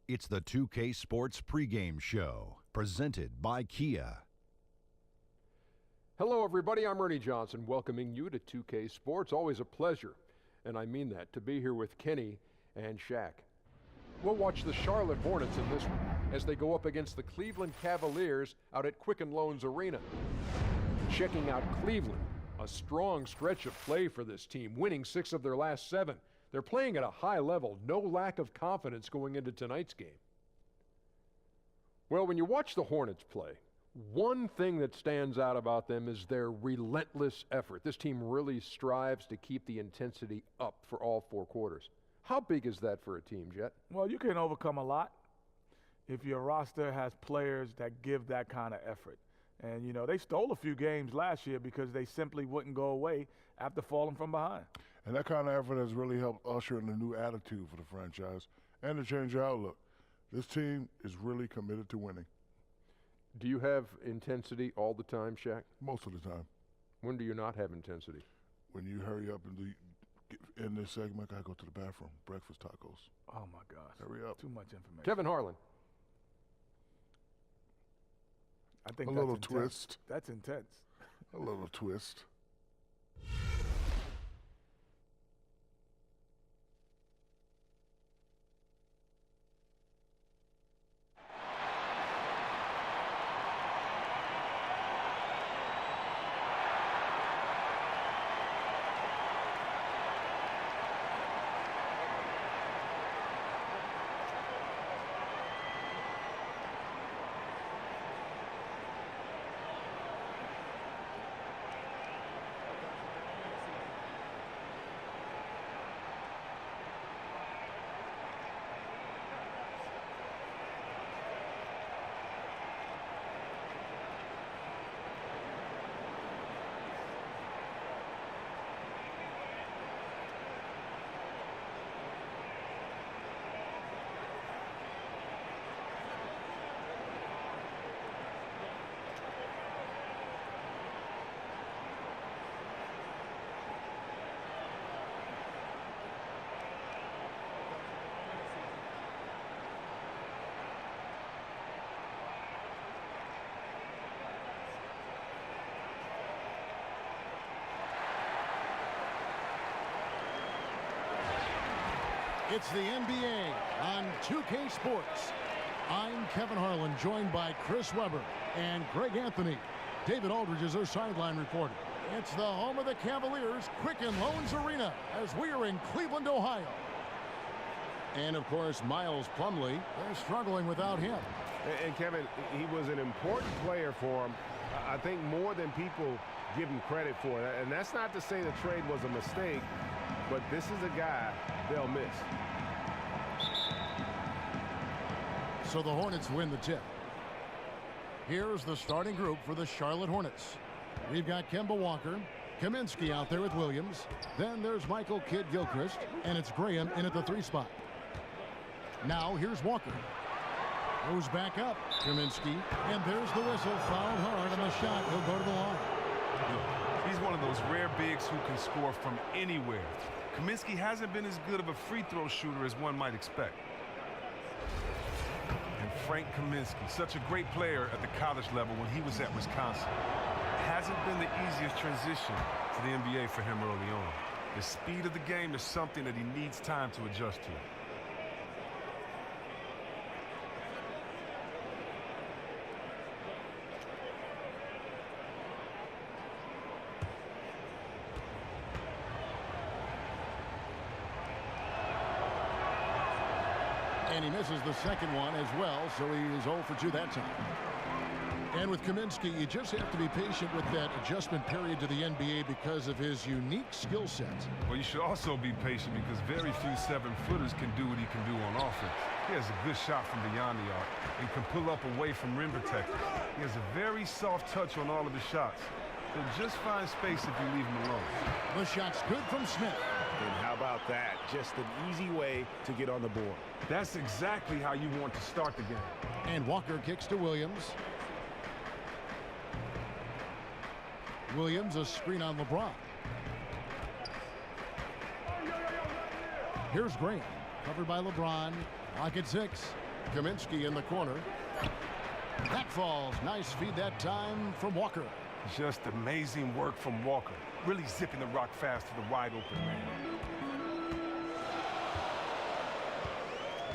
It's the 2K Sports pregame show, presented by Kia. Hello, everybody. I'm Ernie Johnson, welcoming you to 2K Sports. Always a pleasure, and I mean that, to be here with Kenny and Shaq. We'll watch the Charlotte Hornets in this one as they go up against the Cleveland Cavaliers out at Quicken Loans Arena. Checking out Cleveland, a strong stretch of play for this team, winning 6 of their last 7. They're playing at a high level, no lack of confidence going into tonight's game. Well, when you watch the Hornets play, one thing that stands out about them is their relentless effort. This team really strives to keep the intensity up for all 4 quarters. How big is that for a team, Jet? Well, you can overcome a lot if your roster has players that give that kind of effort. And, you know, they stole a few games last year because they simply wouldn't go away after falling from behind. And that kind of effort has really helped usher in a new attitude for the franchise and to change your outlook. This team is really committed to winning. Do you have intensity all the time, Shaq? Most of the time. When do you not have intensity? When you hurry up and end this segment, I gotta go to the bathroom. Breakfast tacos. Oh, my gosh. Hurry up. Too much information. Kevin Harlan. I think a that's little intense. twist. That's intense. A little twist. It's the NBA on 2K Sports. I'm Kevin Harlan, joined by Chris Webber and Greg Anthony. David Aldridge is our sideline reporter. It's the home of the Cavaliers, Quicken Loans Arena, as we are in Cleveland, Ohio. And, of course, Miles Plumlee. They're struggling without him. And Kevin, he was an important player for him, I think more than people give him credit for. And that's not to say the trade was a mistake, but this is a guy they'll miss. So the Hornets win the tip. Here's the starting group for the Charlotte Hornets. We've got Kemba Walker, Kaminsky out there with Williams. Then there's Michael Kidd-Gilchrist, and it's Graham in at the 3 spot. Now here's Walker. Goes back up, Kaminsky, and there's the whistle, fouled hard, and the shot will go to the line. He's one of those rare bigs who can score from anywhere. Kaminsky hasn't been as good of a free throw shooter as one might expect. And Frank Kaminsky, such a great player at the college level when he was at Wisconsin. It hasn't been the easiest transition to the NBA for him early on. The speed of the game is something that he needs time to adjust to. And he misses the second one as well, so he is 0 for 2 that time. And with Kaminsky, you just have to be patient with that adjustment period to the NBA because of his unique skill set. Well, you should also be patient because very few 7-footers can do what he can do on offense. He has a good shot from beyond the arc and can pull up away from rim protectors. He has a very soft touch on all of his shots. He'll just find space if you leave him alone. The shot's good from Smith. And how about that? Just an easy way to get on the board. That's exactly how you want to start the game. And Walker kicks to Williams. Williams, a screen on LeBron. Here's Graham, covered by LeBron. Clock at 6. Kaminsky in the corner. That falls. Nice feed that time from Walker. Just amazing work from Walker. Really zipping the rock fast to the wide open man.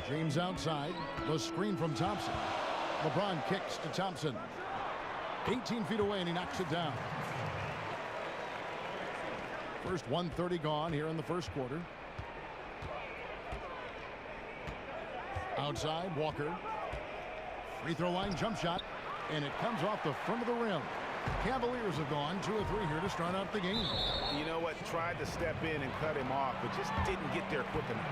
James outside. The screen from Thompson. LeBron kicks to Thompson. 18 feet away, and he knocks it down. First 1:30 gone here in the first quarter. Outside, Walker. Free throw line jump shot, and it comes off the front of the rim. Cavaliers have gone 2 of 3 here to start out the game. You know what? Tried to step in and cut him off, but just didn't get there quick enough.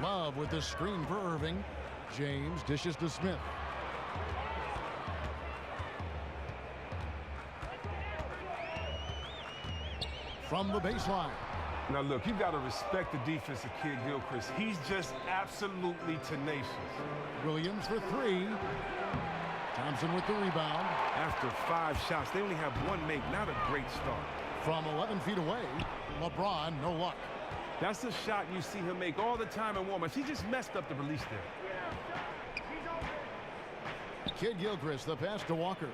Love with the screen for Irving. James dishes to Smith. From the baseline. Now look, you got to respect the defense of Kid Gilchrist. He's just absolutely tenacious. Williams for 3. Thompson with the rebound. After 5 shots, they only have 1 make. Not a great start. From 11 feet away, LeBron, no luck. That's a shot you see him make all the time in warm-ups. He just messed up the release there. Kid Gilchrist, the pass to Walker.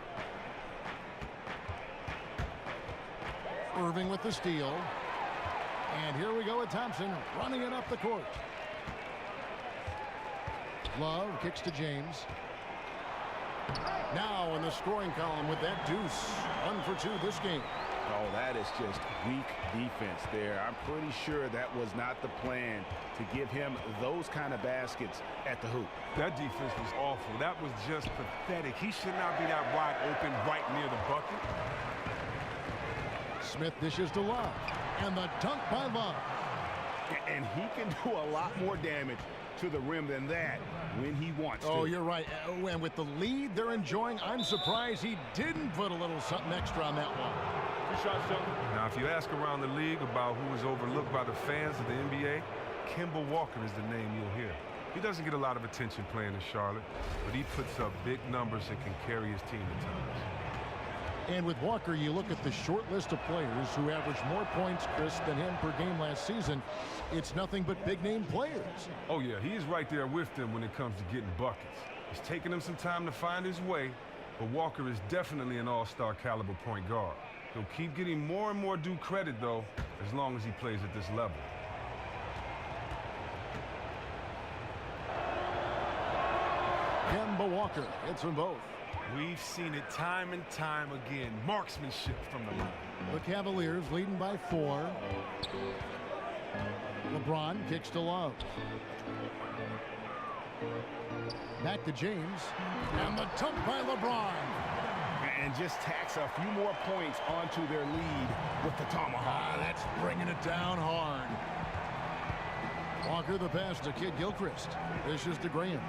Irving with the steal. And here we go with Thompson running it up the court. Love kicks to James. Now in the scoring column with that deuce. 1 for 2 this game. Oh, that is just weak defense there. I'm pretty sure that was not the plan to give him those kind of baskets at the hoop. That defense was awful. That was just pathetic. He should not be that wide open right near the bucket. Smith dishes to Love. And the dunk by Love. And he can do a lot more damage to the rim than that when he wants to. Oh, you're right. And with the lead they're enjoying, I'm surprised he didn't put a little something extra on that one. Now, if you ask around the league about who is overlooked by the fans of the NBA, Kemba Walker is the name you'll hear. He doesn't get a lot of attention playing in Charlotte, but he puts up big numbers and can carry his team at times. And with Walker, you look at the short list of players who averaged more points, Chris, than him per game last season. It's nothing but big-name players. Oh, yeah, he's right there with them when it comes to getting buckets. It's taken him some time to find his way, but Walker is definitely an all-star caliber point guard. He'll keep getting more and more due credit, though, as long as he plays at this level. Kemba Walker hits them both. We've seen it time and time again. Marksmanship from the line. The Cavaliers leading by 4. LeBron kicks to Love. Back to James. And the dunk by LeBron. And just tacks a few more points onto their lead with the tomahawk. That's bringing it down hard. Walker the pass to Kid Gilchrist. This is to Graham.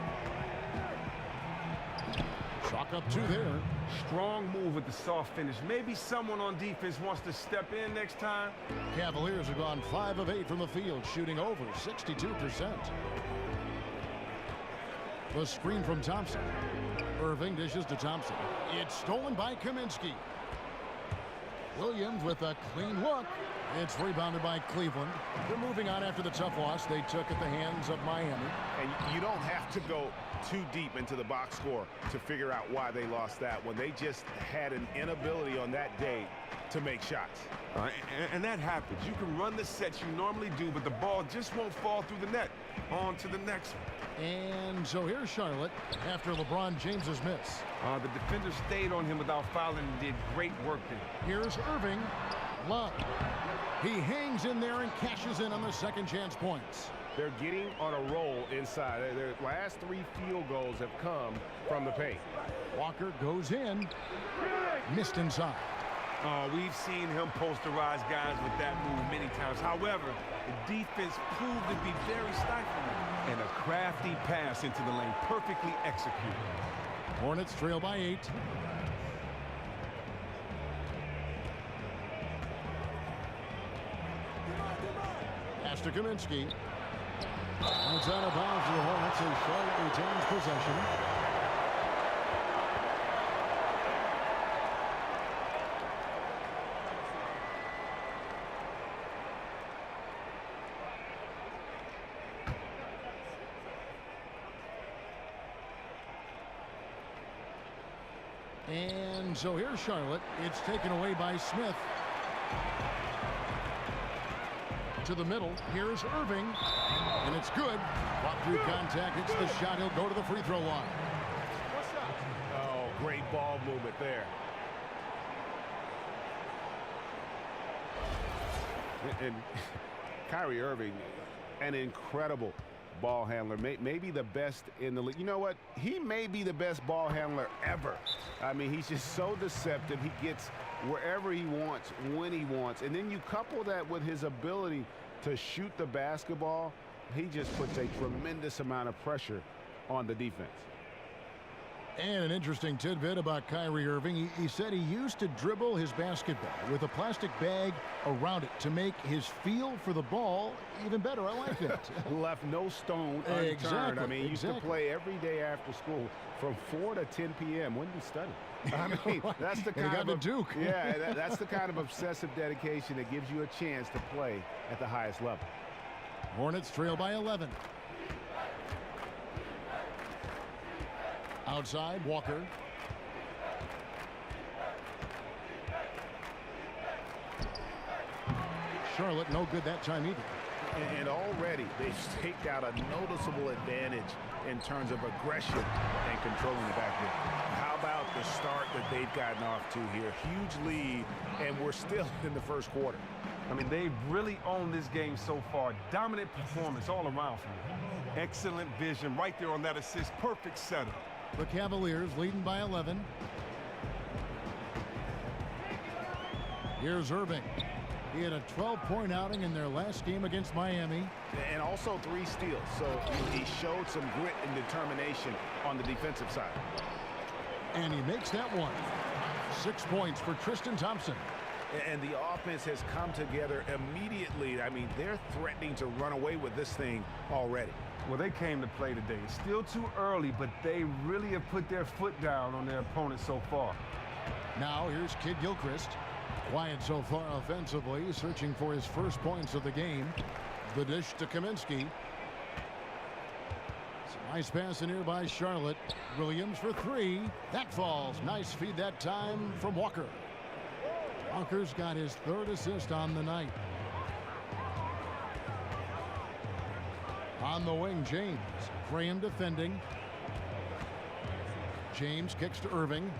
Chalk up 2 there. Strong move with the soft finish. Maybe someone on defense wants to step in next time. Cavaliers have gone 5 of 8 from the field, shooting over 62%. The screen from Thompson. Irving dishes to Thompson. It's stolen by Kaminsky. Williams with a clean look. It's rebounded by Cleveland. They're moving on after the tough loss they took at the hands of Miami. And you don't have to go too deep into the box score to figure out why they lost that one. They just had an inability on that day to make shots. And that happens. You can run the sets you normally do, but the ball just won't fall through the net. On to the next one. And so here's Charlotte after LeBron James's miss. The defender stayed on him without fouling and did great work there. Here's Irving. Love. He hangs in there and cashes in on the second chance points. They're getting on a roll inside. Their last 3 field goals have come from the paint. Walker goes in. Missed inside. We've seen him posterize guys with that move many times. However, the defense proved to be very stifling. And a crafty pass into the lane, perfectly executed. Hornets trail by 8. Pass to Kaminsky. It's out of bounds to the Hornets as Charlotte retains possession. And so here's Charlotte. It's taken away by Smith. To the middle. Here's Irving. And it's good. Fought through contact. It's the shot. He'll go to the free throw line. Oh, great ball movement there. And Kyrie Irving, an incredible ball handler, maybe the best in the league. You know what? He may be the best ball handler ever. I mean, he's just so deceptive. He gets wherever he wants, when he wants. And then you couple that with his ability to shoot the basketball, he just puts a tremendous amount of pressure on the defense. And an interesting tidbit about Kyrie Irving. He said he used to dribble his basketball with a plastic bag around it to make his feel for the ball even better. I like that. Left no stone unturned. Exactly. I mean, he used to play every day after school from 4 to 10 p.m. When did he study? I mean, that's the kind of Duke. Yeah, that's the kind of obsessive dedication that gives you a chance to play at the highest level. Hornets trail by 11. Outside, Walker. Charlotte, no good that time either. And already they've staked out a noticeable advantage in terms of aggression and controlling the backcourt. How about the start that they've gotten off to here? Huge lead, and we're still in the first quarter. I mean, they've really owned this game so far. Dominant performance all around from them. Excellent vision right there on that assist. Perfect setup. The Cavaliers leading by 11. Here's Irving. He had a 12-point outing in their last game against Miami. And also 3 steals, so he showed some grit and determination on the defensive side. And he makes that one. 6 points for Tristan Thompson. And the offense has come together immediately. I mean, they're threatening to run away with this thing already. Well, they came to play today. It's still too early, but they really have put their foot down on their opponent so far. Now here's Kid Gilchrist. Quiet so far offensively, searching for his first points of the game. The dish to Kaminsky. It's a nice pass in here by Charlotte. Williams for 3. That falls. Nice feed that time from Walker. Walker's got his 3rd assist on the night. On the wing, James. Graham defending. James kicks to Irving.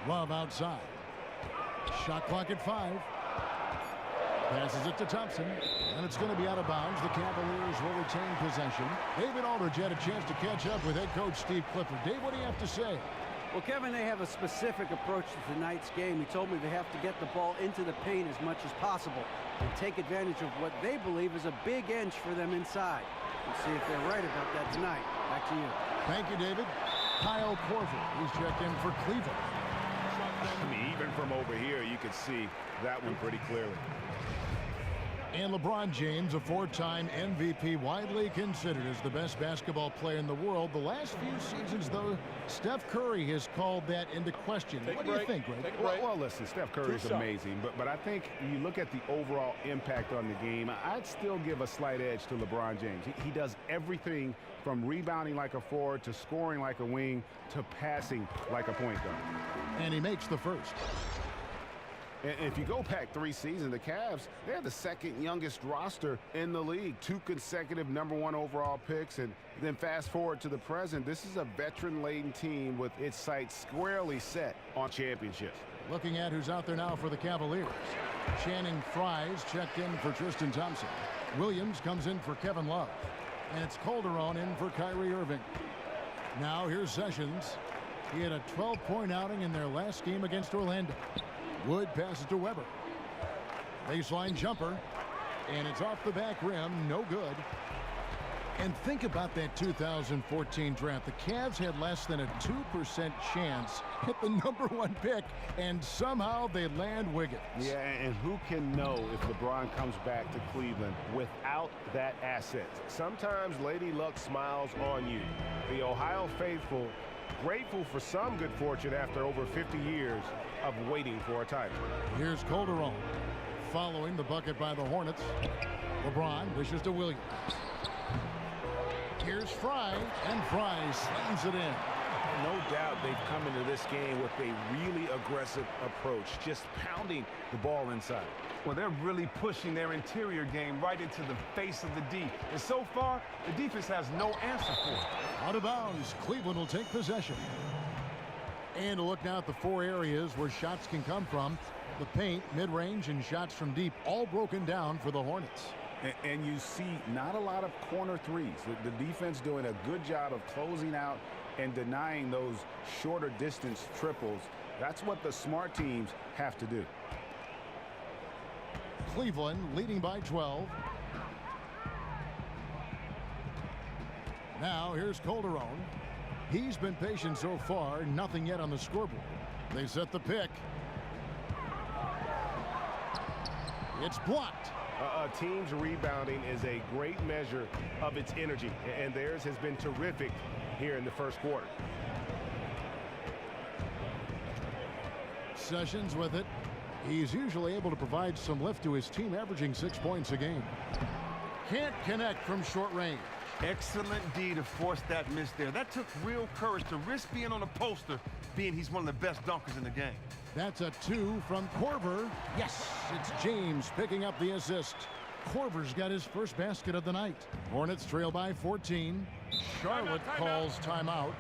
Love outside. Shot clock at 5. Passes it to Thompson. And it's going to be out of bounds. The Cavaliers will retain possession. David Aldridge had a chance to catch up with head coach Steve Clifford. Dave, what do you have to say? Well, Kevin, they have a specific approach to tonight's game. He told me they have to get the ball into the paint as much as possible and take advantage of what they believe is a big inch for them inside. We'll see if they're right about that tonight. Back to you. Thank you, David. Kyle Korver, he's checked in for Cleveland. I mean, even from over here, you could see that one pretty clearly. And LeBron James, a 4-time MVP, widely considered as the best basketball player in the world. The last few seasons, though, Steph Curry has called that into question. What do you think, Greg? Well, listen, Steph Curry is amazing, but I think you look at the overall impact on the game, I'd still give a slight edge to LeBron James. He does everything from rebounding like a forward to scoring like a wing to passing like a point guard. And he makes the first. And if you go back 3 seasons, the Cavs, they're the 2nd youngest roster in the league. 2 consecutive #1 overall picks. And then fast forward to the present, this is a veteran-laden team with its sights squarely set on championships. Looking at who's out there now for the Cavaliers. Channing Frye's checked in for Tristan Thompson. Williams comes in for Kevin Love. And it's Calderon in for Kyrie Irving. Now here's Sessions. He had a 12-point outing in their last game against Orlando. Wood passes to Weber. Baseline jumper. And it's off the back rim. No good. And think about that 2014 draft. The Cavs had less than a 2% chance at the #1 pick, and somehow they land Wiggins. Yeah, and who can know if LeBron comes back to Cleveland without that asset? Sometimes Lady Luck smiles on you. The Ohio faithful grateful for some good fortune after over 50 years of waiting for a title. Here's Calderon following the bucket by the Hornets. LeBron dishes to Williams. Here's Frye, and Frye slams it in. No doubt they've come into this game with a really aggressive approach, just pounding the ball inside. Well, they're really pushing their interior game right into the face of the D. And so far, the defense has no answer for it. Out of bounds, Cleveland will take possession. And a look now at the 4 areas where shots can come from. The paint, mid-range, and shots from deep, all broken down for the Hornets. And you see not a lot of corner threes. The defense doing a good job of closing out and denying those shorter distance triples. That's what the smart teams have to do. Cleveland leading by 12. Now here's Calderon. He's been patient so far, nothing yet on the scoreboard. They set the pick. It's blocked. A team's rebounding is a great measure of its energy, and theirs has been terrific here in the first quarter. Sessions with it. He's usually able to provide some lift to his team, averaging 6 points a game. Can't connect from short range. Excellent D to force that miss there. That took real courage to risk being on a poster, being he's one of the best dunkers in the game. That's a 2 from Korver. Yes, it's James picking up the assist. Korver's got his first basket of the night. Hornets trail by 14. Charlotte calls timeout.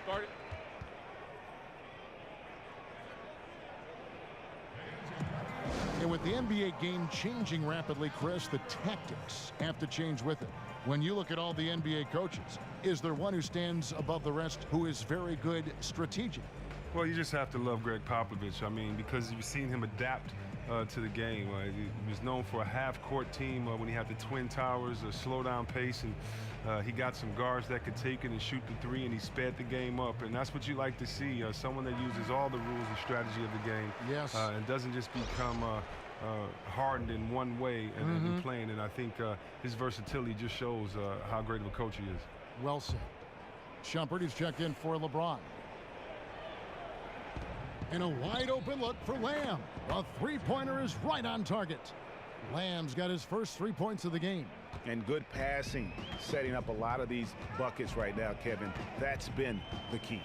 Start it. And with the NBA game changing rapidly, Chris, the tactics have to change with it. When you look at all the NBA coaches, is there one who stands above the rest who is very good strategic? Well, you just have to love Greg Popovich. I mean, because you've seen him adapt to the game. He was known for a half-court team when he had the Twin Towers, a slow-down pace, and he got some guards that could take it and shoot the three, and he sped the game up. And that's what you like to see, someone that uses all the rules and strategy of the game. Yes. And doesn't just become hardened in one way and playing. And I think his versatility just shows how great of a coach he is. Well said. Shumpert is checked in for LeBron. And a wide open look for Lamb. A three-pointer is right on target. Lamb's got his first 3 points of the game. And good passing, setting up a lot of these buckets right now, Kevin. That's been the key.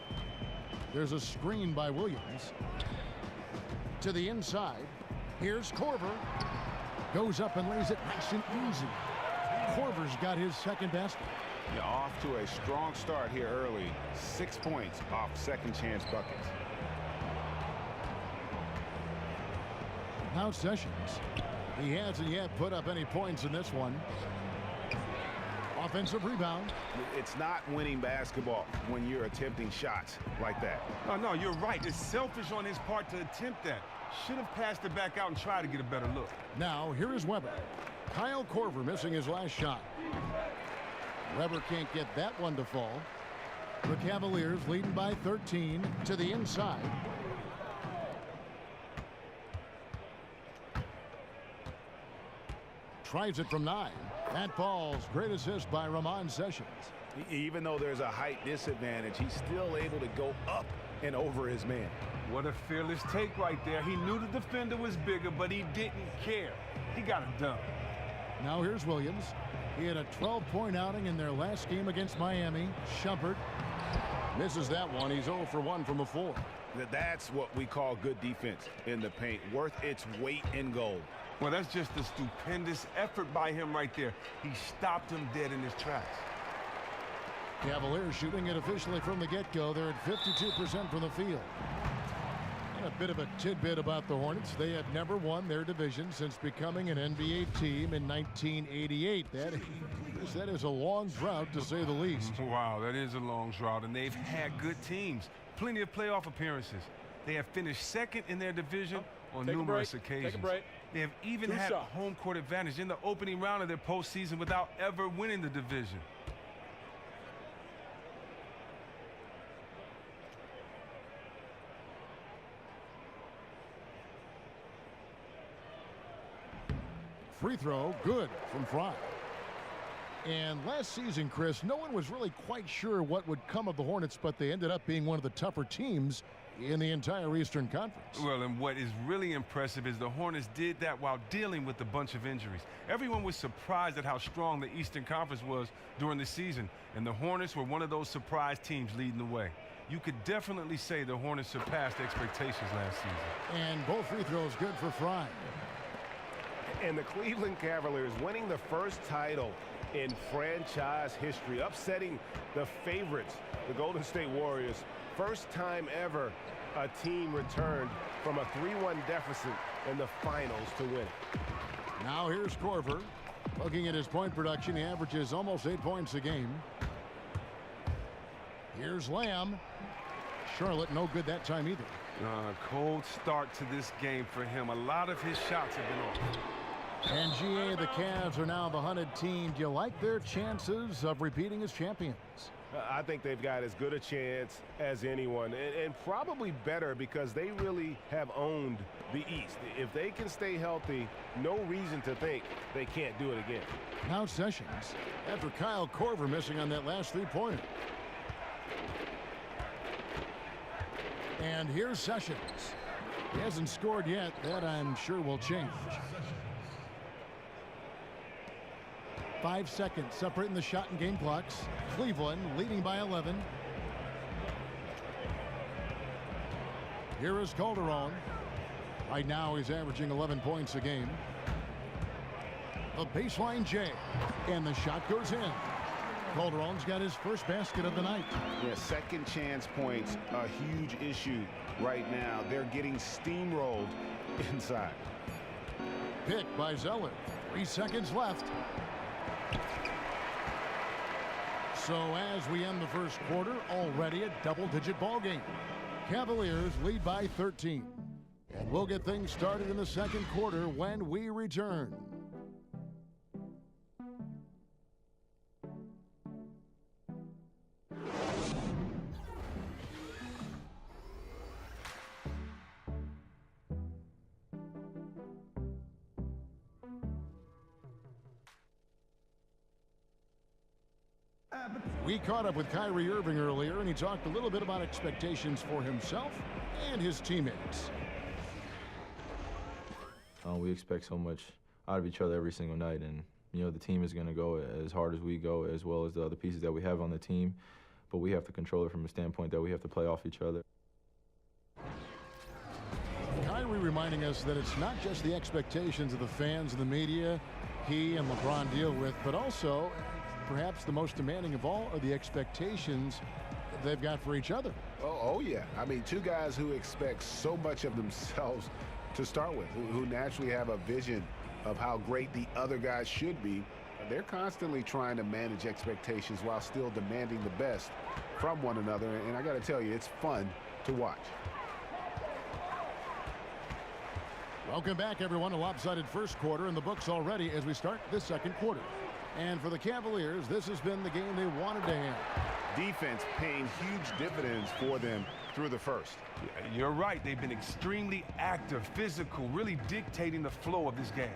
There's a screen by Williams. To the inside. Here's Korver. Goes up and lays it nice and easy. Korver's got his second basket. You're off to a strong start here early. 6 points off second chance buckets. Now Sessions. He hasn't yet put up any points in this one. Offensive rebound. It's not winning basketball when you're attempting shots like that. Oh, no, you're right. It's selfish on his part to attempt that. Should have passed it back out and tried to get a better look. Now, here is Weber. Kyle Korver missing his last shot. Weber can't get that one to fall. The Cavaliers leading by 13 to the inside. Tries it from 9. That falls. Great assist by Ramon Sessions. Even though there's a height disadvantage, he's still able to go up and over his man. What a fearless take right there. He knew the defender was bigger, but he didn't care. He got it done. Now here's Williams. He had a 12-point outing in their last game against Miami. Shumpert misses that one. He's 0 for 1 from the floor. That's what we call good defense in the paint. Worth its weight in gold. Well, that's just a stupendous effort by him right there. He stopped him dead in his tracks. Cavaliers shooting it officially from the get-go. They're at 52% from the field. And a bit of a tidbit about the Hornets. They have never won their division since becoming an NBA team in 1988. That is a long drought, to say the least. Wow, that is a long drought, and they've had good teams. Plenty of playoff appearances. They have finished second in their division on numerous occasions. Take a break. They have even had home court advantage in the opening round of their postseason without ever winning the division. Free throw, good from Fry. And last season, Chris, no one was really quite sure what would come of the Hornets, but they ended up being one of the tougher teams in the entire Eastern Conference. Well, and what is really impressive is the Hornets did that while dealing with a bunch of injuries. Everyone was surprised at how strong the Eastern Conference was during the season, and the Hornets were one of those surprise teams leading the way. You could definitely say the Hornets surpassed expectations last season. And both free throws good for Fry. And the Cleveland Cavaliers winning the first title in franchise history, upsetting the favorites, the Golden State Warriors. First time ever a team returned from a 3-1 deficit in the finals to win. Now here's Korver. Looking at his point production, he averages almost 8 points a game. Here's Lamb. Charlotte no good that time either. Cold start to this game for him. A lot of his shots have been off. And GA, the Cavs are now the hunted team. Do you like their chances of repeating as champions? I think they've got as good a chance as anyone, and probably better because they really have owned the East. If they can stay healthy, no reason to think they can't do it again. Now Sessions, after Kyle Korver missing on that last three-pointer. And here's Sessions. He hasn't scored yet. That, I'm sure, will change. 5 seconds separating the shot and game clocks. Cleveland leading by 11. Here is Calderon. Right now he's averaging 11 points a game. The baseline J. And the shot goes in. Calderon's got his first basket of the night. Yeah, second chance points, a huge issue right now. They're getting steamrolled inside. Pick by Zeller. 3 seconds left. So as we end the first quarter, already a double-digit ball game. Cavaliers lead by 13. And we'll get things started in the second quarter when we return. We caught up with Kyrie Irving earlier, and he talked a little bit about expectations for himself and his teammates. We expect so much out of each other every single night, and you know the team is going to go as hard as we go, as well as the other pieces that we have on the team. But we have to control it from a standpoint that we have to play off each other. Kyrie reminding us that it's not just the expectations of the fans and the media he and LeBron deal with, but also perhaps the most demanding of all are the expectations they've got for each other. Oh yeah. I mean, two guys who expect so much of themselves to start with, who naturally have a vision of how great the other guys should be. They're constantly trying to manage expectations while still demanding the best from one another. And I got to tell you, it's fun to watch. Welcome back, everyone. A lopsided first quarter in the books already as we start this second quarter. And for the Cavaliers, this has been the game they wanted to have. Defense paying huge dividends for them through the first. You're right. They've been extremely active, physical, really dictating the flow of this game.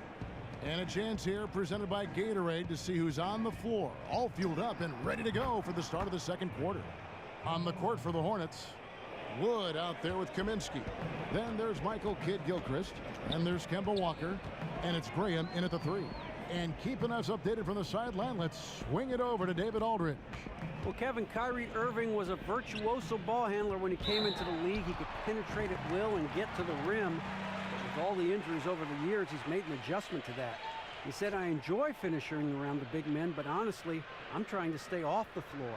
And a chance here presented by Gatorade to see who's on the floor, all fueled up and ready to go for the start of the second quarter. On the court for the Hornets, Wood out there with Kaminsky. Then there's Michael Kidd-Gilchrist, and there's Kemba Walker, and it's Graham in at the 3. And keeping us updated from the sideline, let's swing it over to David Aldridge. Well, Kevin, Kyrie Irving was a virtuoso ball handler when he came into the league. He could penetrate at will and get to the rim. But with all the injuries over the years, he's made an adjustment to that. He said, I enjoy finishing around the big men, but honestly, I'm trying to stay off the floor.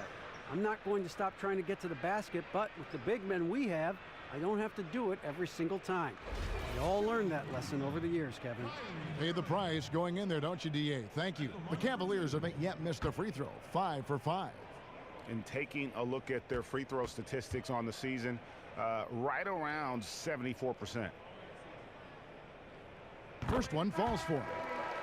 I'm not going to stop trying to get to the basket, but with the big men we have, I don't have to do it every single time. We all learned that lesson over the years, Kevin. Pay the price going in there, don't you, DA? Thank you. The Cavaliers haven't yet missed a free throw. 5 for 5. And taking a look at their free throw statistics on the season, right around 74%. First one falls for him.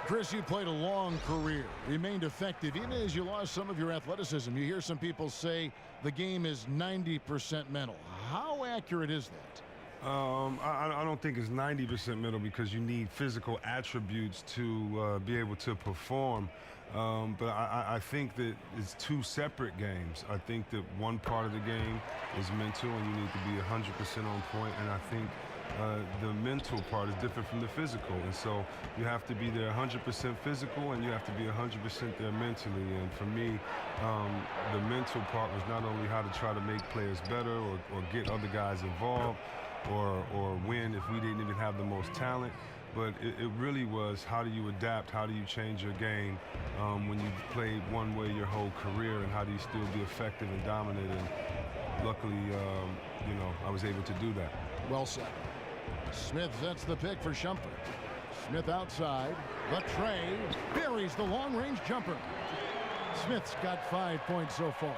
Chris, you played a long career, remained effective even as you lost some of your athleticism. You hear some people say the game is 90% mental. How accurate is that? I don't think it's 90% mental because you need physical attributes to be able to perform. But I think that it's two separate games. I think that one part of the game is mental and you need to be 100% on point. And I think the mental part is different from the physical. And so you have to be there 100% physical and you have to be 100% there mentally. And for me, the mental part was not only how to try to make players better or get other guys involved or win if we didn't even have the most talent, but it really was how do you adapt, how do you change your game when you played one way your whole career, and how do you still be effective and dominant. And luckily, you know, I was able to do that. Well said. Smith sets the pick for Shumpert. Smith outside. The tray buries the long-range jumper. Smith's got 5 points so far.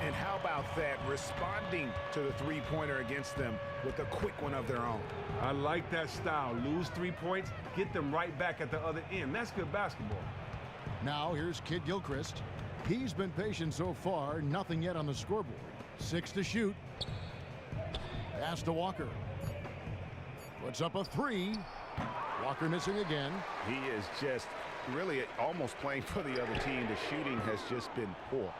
And how about that, responding to the three-pointer against them with a quick one of their own. I like that style. Lose 3 points, get them right back at the other end. That's good basketball. Now here's Kid Gilchrist. He's been patient so far. Nothing yet on the scoreboard. 6 to shoot. Pass to Walker. Puts up a 3. Walker missing again. He is just really almost playing for the other team. The shooting has just been poor.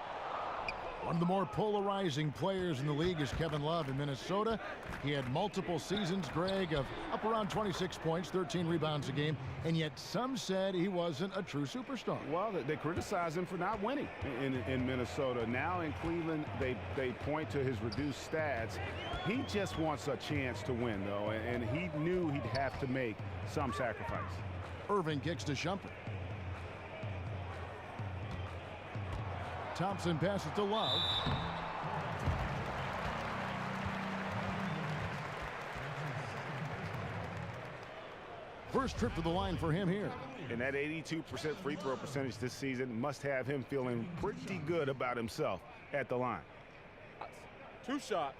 One of the more polarizing players in the league is Kevin Love in Minnesota. He had multiple seasons, Greg, of up around 26 points, 13 rebounds a game, and yet some said he wasn't a true superstar. Well, they criticize him for not winning in Minnesota. Now in Cleveland, they point to his reduced stats. He just wants a chance to win, though, and he knew he'd have to make some sacrifice. Irving kicks to Shumpert. Thompson passes to Love. First trip to the line for him here. And that 82% free throw percentage this season must have him feeling pretty good about himself at the line. 2 shots.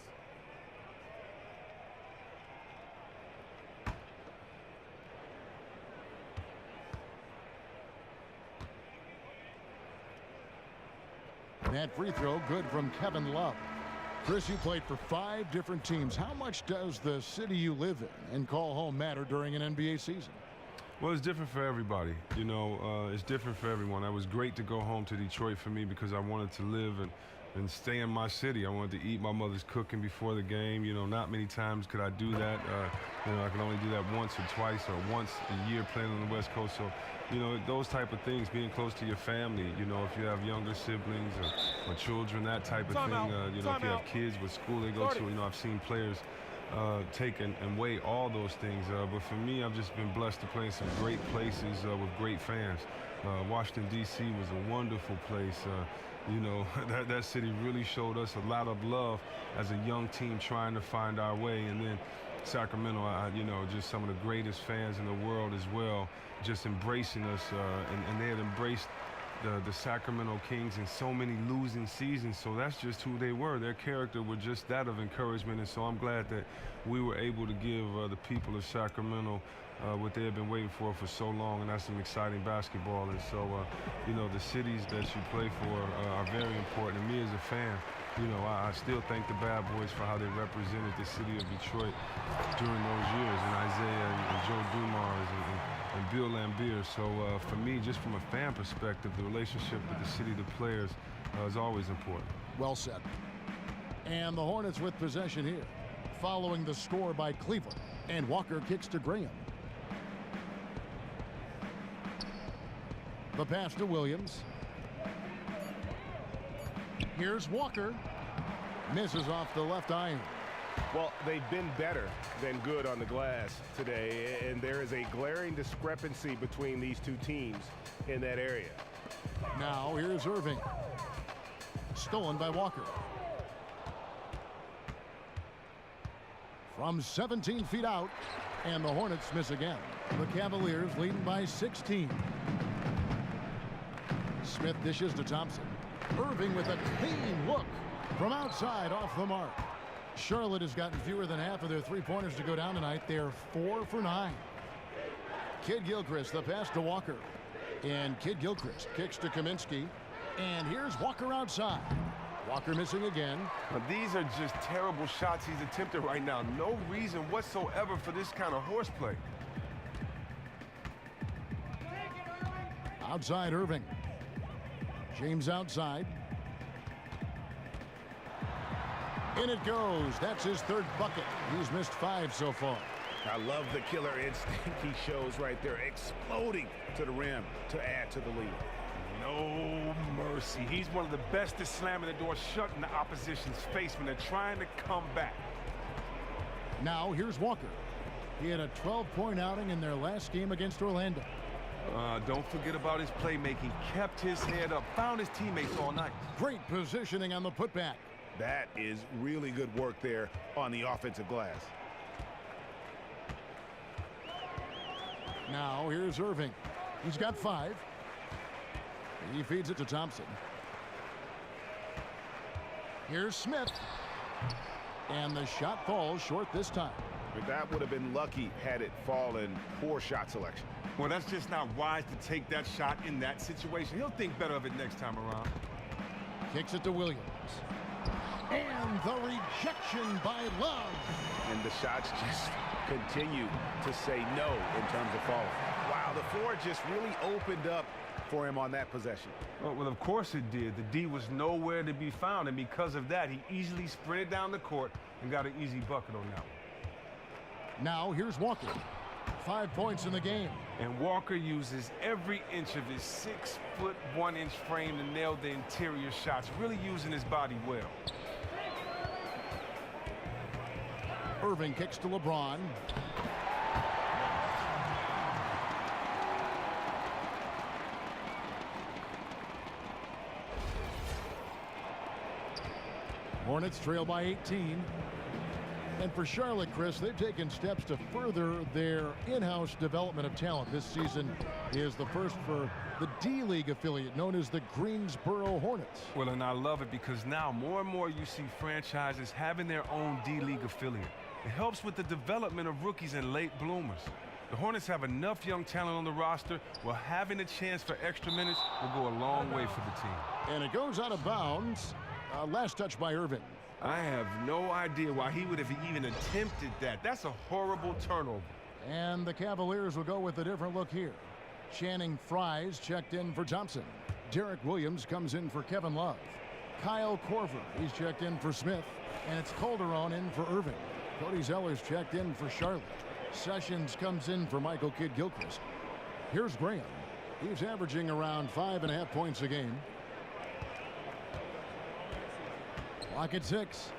That free throw good from Kevin Love. Chris, you played for 5 different teams. How much does the city you live in and call home matter during an NBA season? Well, it's different for everybody. You know, it's different for everyone. It was great to go home to Detroit for me because I wanted to live and stay in my city. I wanted to eat my mother's cooking before the game. You know, not many times could I do that. You know, I can only do that once or twice or once a year playing on the West Coast. So, you know, those type of things, being close to your family, you know, if you have younger siblings or children, that type of thing, you know, if you have kids, what school they go to, you know, I've seen players take and weigh all those things. But for me, I've just been blessed to play in some great places with great fans. Washington, D.C. was a wonderful place. You know, that city really showed us a lot of love as a young team trying to find our way. And then Sacramento, you know, just some of the greatest fans in the world as well, just embracing us. And they had embraced the Sacramento Kings in so many losing seasons. So that's just who they were. Their character was just that of encouragement. And so I'm glad that we were able to give the people of Sacramento what they have been waiting for so long, and that's some exciting basketball. And so, you know, the cities that you play for are very important. And me as a fan, you know, I still thank the Bad Boys for how they represented the city of Detroit during those years, and Isaiah and Joe Dumars and Bill Lambier. So for me, just from a fan perspective, the relationship with the city, the players, is always important. Well said. And the Hornets with possession here, following the score by Cleveland. And Walker kicks to Graham. The pass to Williams. Here's Walker. Misses off the left iron. Well, they've been better than good on the glass today, and there is a glaring discrepancy between these two teams in that area. Now here's Irving. Stolen by Walker. From 17 feet out, and the Hornets miss again. The Cavaliers leading by 16. Smith dishes to Thompson. Irving with a clean look from outside off the mark. Charlotte has gotten fewer than half of their three-pointers to go down tonight. They're 4 for 9. Kid Gilchrist, the pass to Walker. And Kid Gilchrist kicks to Kaminsky. And here's Walker outside. Walker missing again. Now, these are just terrible shots he's attempting right now. No reason whatsoever for this kind of horseplay. Outside Irving. James outside. In it goes. That's his third bucket. He's missed 5 so far. I love the killer instinct he shows right there, exploding to the rim to add to the lead. No mercy. He's one of the best at slamming the door shut in the opposition's face when they're trying to come back. Now here's Walker. He had a 12-point outing in their last game against Orlando. Don't forget about his playmaking. Kept his head up, found his teammates all night. Great positioning on the putback. That is really good work there on the offensive glass. Now here's Irving. He's got 5. He feeds it to Thompson. Here's Smith. And the shot falls short this time. But that would have been lucky had it fallen. Poor shot selection. Well, that's just not wise to take that shot in that situation. He'll think better of it next time around. Kicks it to Williams. And the rejection by Love. And the shots just continue to say no in terms of falling. Wow, the floor just really opened up for him on that possession. Well, of course it did. The D was nowhere to be found, and because of that, he easily sprinted down the court and got an easy bucket on that one. Now here's Walker. 5 points in the game. And Walker uses every inch of his 6'1" frame to nail the interior shots, really using his body well. Irving kicks to LeBron. Hornets trail by 18. And for Charlotte, Chris, they've taken steps to further their in-house development of talent. This season is the first for the D-League affiliate known as the Greensboro Hornets. Well, and I love it because now more and more you see franchises having their own D-League affiliate. It helps with the development of rookies and late bloomers. The Hornets have enough young talent on the roster where having a chance for extra minutes will go a long way for the team. And it goes out of bounds. Last touch by Irving. I have no idea why he would have even attempted that. That's a horrible turnover. And the Cavaliers will go with a different look here. Channing Frye's checked in for Thompson. Derek Williams comes in for Kevin Love. Kyle Korver, he's checked in for Smith. And it's Calderon in for Irving. Cody Zeller's checked in for Charlotte. Sessions comes in for Michael Kidd-Gilchrist. Here's Graham. He's averaging around 5.5 points a game. Clock at 6.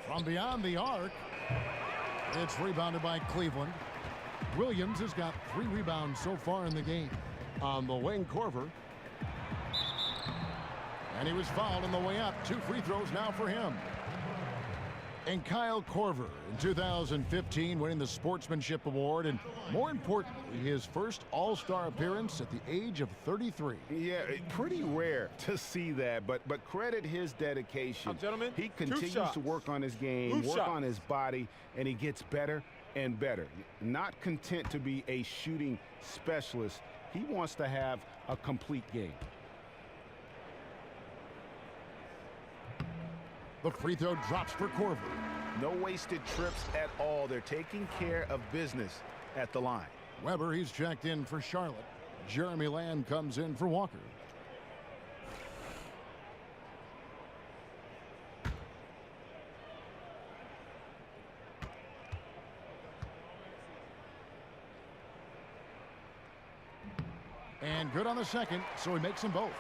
From beyond the arc, it's rebounded by Cleveland. Williams has got 3 rebounds so far in the game. On the wing, Korver. And he was fouled on the way up. 2 free throws now for him. And Kyle Korver in 2015 winning the Sportsmanship Award, and more importantly, his first All-Star appearance at the age of 33. Yeah, pretty rare to see that, but credit his dedication. Gentlemen, he continues to work on his game, work on his body, and he gets better and better. Not content to be a shooting specialist, he wants to have a complete game. The free throw drops for Korver. No wasted trips at all. They're taking care of business at the line. Weber, he's checked in for Charlotte. Jeremy Lamb comes in for Walker. And good on the second, so he makes them both.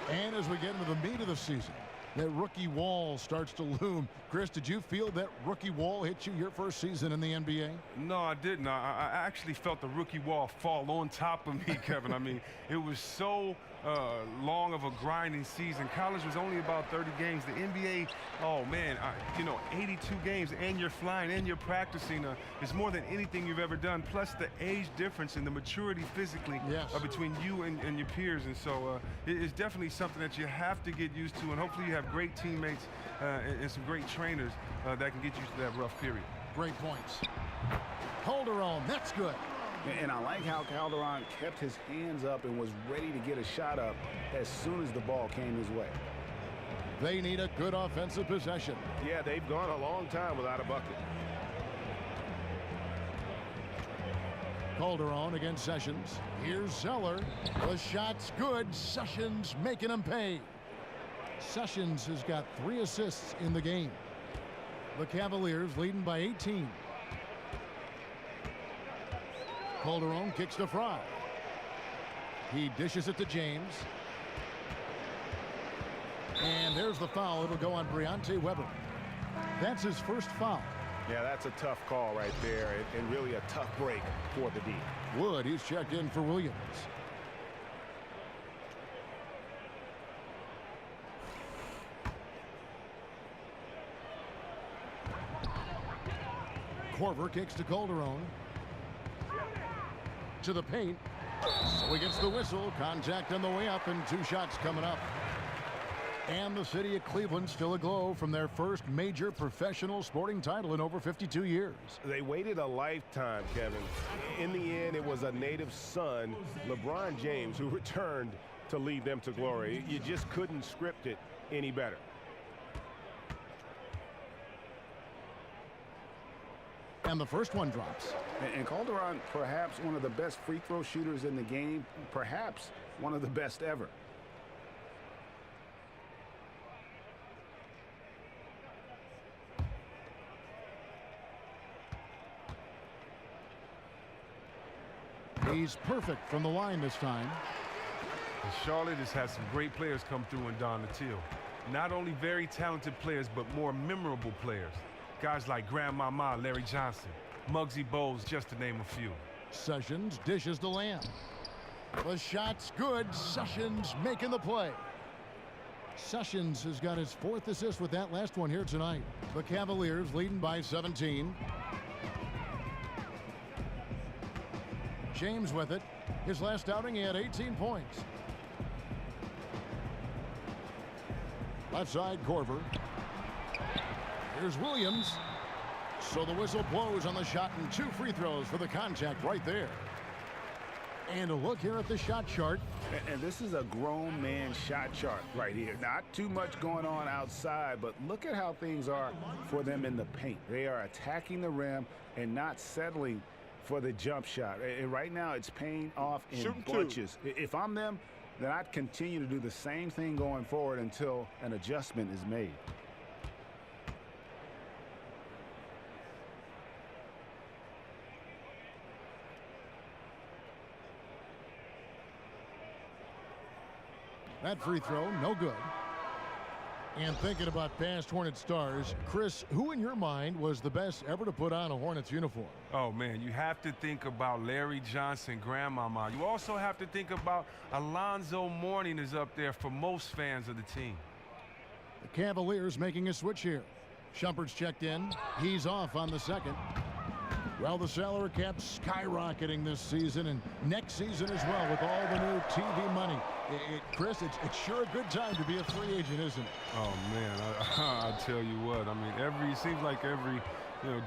And as we get into the meat of the season, that rookie wall starts to loom. Chris, did you feel that rookie wall hit you your first season in the NBA? No, I didn't. I actually felt the rookie wall fall on top of me, Kevin. I mean, it was so long of a grinding season. College was only about 30 games. The NBA, oh man, 82 games, and you're flying and you're practicing. It's more than anything you've ever done. Plus the age difference and the maturity physically between you and your peers. And so it's definitely something that you have to get used to. And hopefully you have great teammates and some great trainers that can get used to that rough period. Great points. Calderon, that's good. And I like how Calderon kept his hands up and was ready to get a shot up as soon as the ball came his way. They need a good offensive possession. Yeah, they've gone a long time without a bucket. Calderon against Sessions. Here's Zeller. The shot's good. Sessions making him pay. Sessions has got 3 assists in the game. The Cavaliers leading by 18. Calderon kicks to Fry. He dishes it to James. And there's the foul. It'll go on Briante Weber. That's his first foul. Yeah, that's a tough call right there, and really a tough break for the D. Wood, he's checked in for Williams. Korver kicks to Calderon. To the paint. So he gets the whistle. Contact on the way up, and 2 shots coming up. And the city of Cleveland still aglow from their first major professional sporting title in over 52 years. They waited a lifetime, Kevin. In the end, it was a native son, LeBron James, who returned to lead them to glory. You just couldn't script it any better. And the first one drops. And Calderon, perhaps one of the best free throw shooters in the game, perhaps one of the best ever. He's perfect from the line this time. And Charlotte has had some great players come through in Don Natil. Not only very talented players, but more memorable players. Guys like Grandmama Larry Johnson, Muggsy Bogues, just to name a few. Sessions dishes to Lamb. The shot's good. Sessions making the play. Sessions has got his 4th assist with that last one here tonight. The Cavaliers leading by 17. James with it. His last outing, he had 18 points. Left side, Korver. Here's Williams. So the whistle blows on the shot, and 2 free throws for the contact right there. And a look here at the shot chart. And this is a grown man shot chart right here. Not too much going on outside, but look at how things are for them in the paint. They are attacking the rim and not settling for the jump shot. And right now it's paying off in bunches. If I'm them, then I'd continue to do the same thing going forward until an adjustment is made. That free throw, no good. And thinking about past Hornet stars, Chris, who in your mind was the best ever to put on a Hornets uniform? Oh, man, you have to think about Larry Johnson, Grandmama. You also have to think about Alonzo Mourning is up there for most fans of the team. The Cavaliers making a switch here. Shumpert's checked in. He's off on the second. Well, the salary cap's skyrocketing this season and next season as well with all the new TV money. Chris, it's sure a good time to be a free agent, isn't it? Oh, man, I tell you what. I mean, it seems like every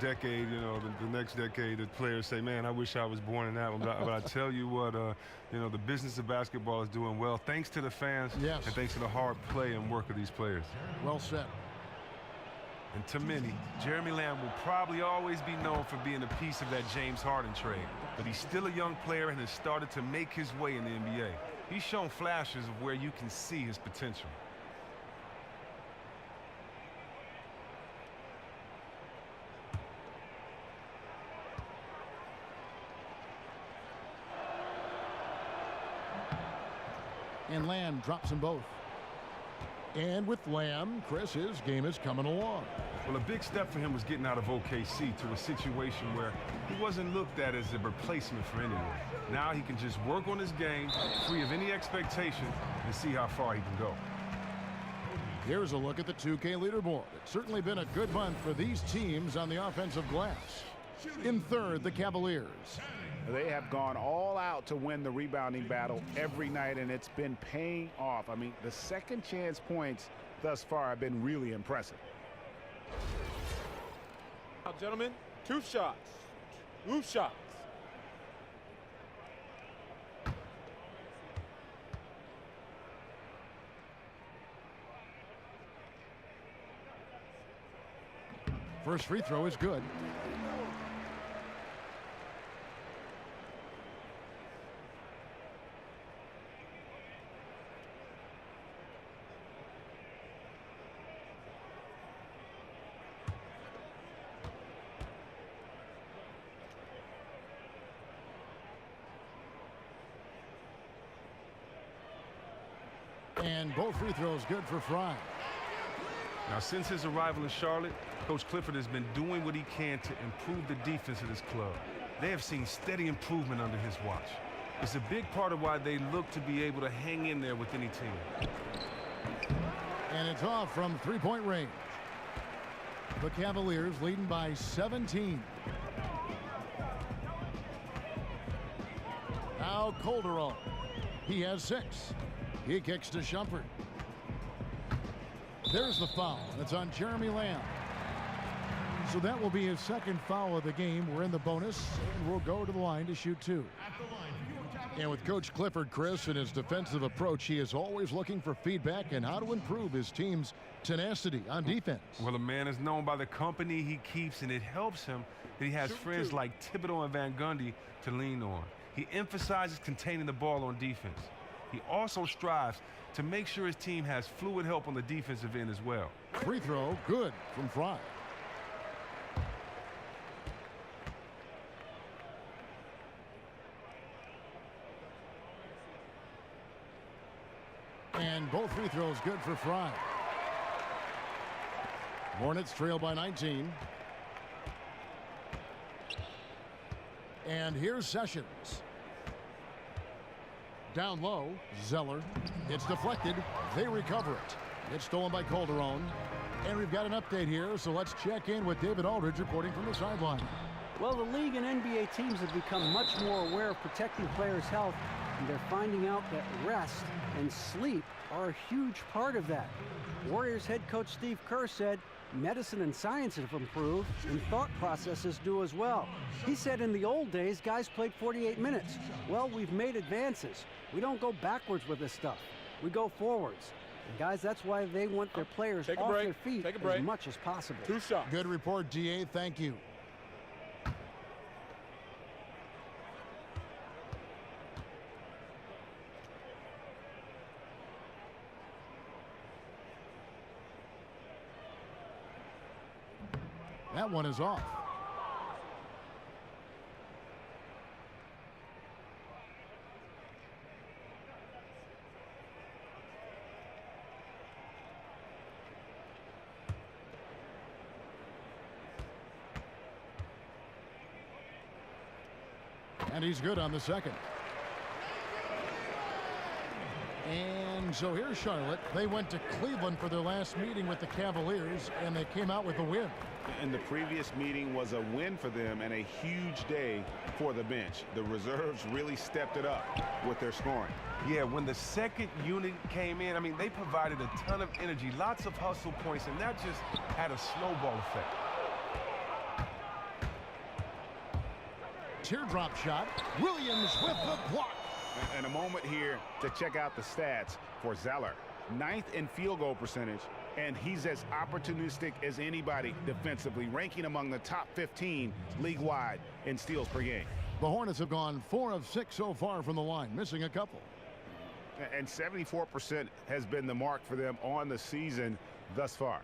decade, the next decade, the players say, man, I wish I was born in that one. But I tell you what, the business of basketball is doing well thanks to the fans and thanks to the hard play and work of these players. Well said. And to many, Jeremy Lamb will probably always be known for being a piece of that James Harden trade. But he's still a young player and has started to make his way in the NBA. He's shown flashes of where you can see his potential. And Lamb drops them both. And with Lamb, Chris, his game is coming along. Well, a big step for him was getting out of OKC to a situation where he wasn't looked at as a replacement for anyone. Now he can just work on his game, free of any expectation, and see how far he can go. Here's a look at the 2K leaderboard. It's certainly been a good month for these teams on the offensive glass. In third, the Cavaliers. They have gone all out to win the rebounding battle every night, and it's been paying off. I mean, the second chance points thus far have been really impressive. Now, gentlemen, 2 shots. 2 shots. First free throw is good. And both free throws good for Fry. Now, since his arrival in Charlotte, Coach Clifford has been doing what he can to improve the defense of this club. They have seen steady improvement under his watch. It's a big part of why they look to be able to hang in there with any team. And it's off from three-point range. The Cavaliers leading by 17. Now Calderon. He has 6. He kicks to Shumpert. There's the foul, and it's on Jeremy Lamb. So that will be his second foul of the game. We're in the bonus, and we'll go to the line to shoot 2. And with Coach Clifford, Chris, and his defensive approach, he is always looking for feedback and how to improve his team's tenacity on defense. Well, a man is known by the company he keeps, and it helps him that he has friends like Thibodeau and Van Gundy to lean on. He emphasizes containing the ball on defense. He also strives to make sure his team has fluid help on the defensive end as well. Free throw, good from Fry. And both free throws good for Fry. Hornets trail by 19. And here's Sessions. Down low, Zeller. It's deflected. They recover it. It's stolen by Calderon. And we've got an update here, so let's check in with David Aldridge reporting from the sideline. Well, the league and NBA teams have become much more aware of protecting players' health, and they're finding out that rest and sleep are a huge part of that. Warriors head coach Steve Kerr said medicine and science have improved, and thought processes do as well. He said in the old days, guys played 48 minutes. Well, we've made advances. We don't go backwards with this stuff. We go forwards. And guys, that's why they want their players off their feet as much as possible. 2 shots. Good report, DA. Thank you. That one is off. And he's good on the second. And so here's Charlotte. They went to Cleveland for their last meeting with the Cavaliers, and they came out with a win. And the previous meeting was a win for them and a huge day for the bench. The reserves really stepped it up with their scoring. Yeah, when the second unit came in, I mean, they provided a ton of energy, lots of hustle points, and that just had a snowball effect. Teardrop shot. Williams with the block. And a moment here to check out the stats for Zeller. 9th in field goal percentage, and he's as opportunistic as anybody defensively, ranking among the top 15 league-wide in steals per game. The Hornets have gone 4 of 6 so far from the line, missing a couple. And 74% has been the mark for them on the season thus far.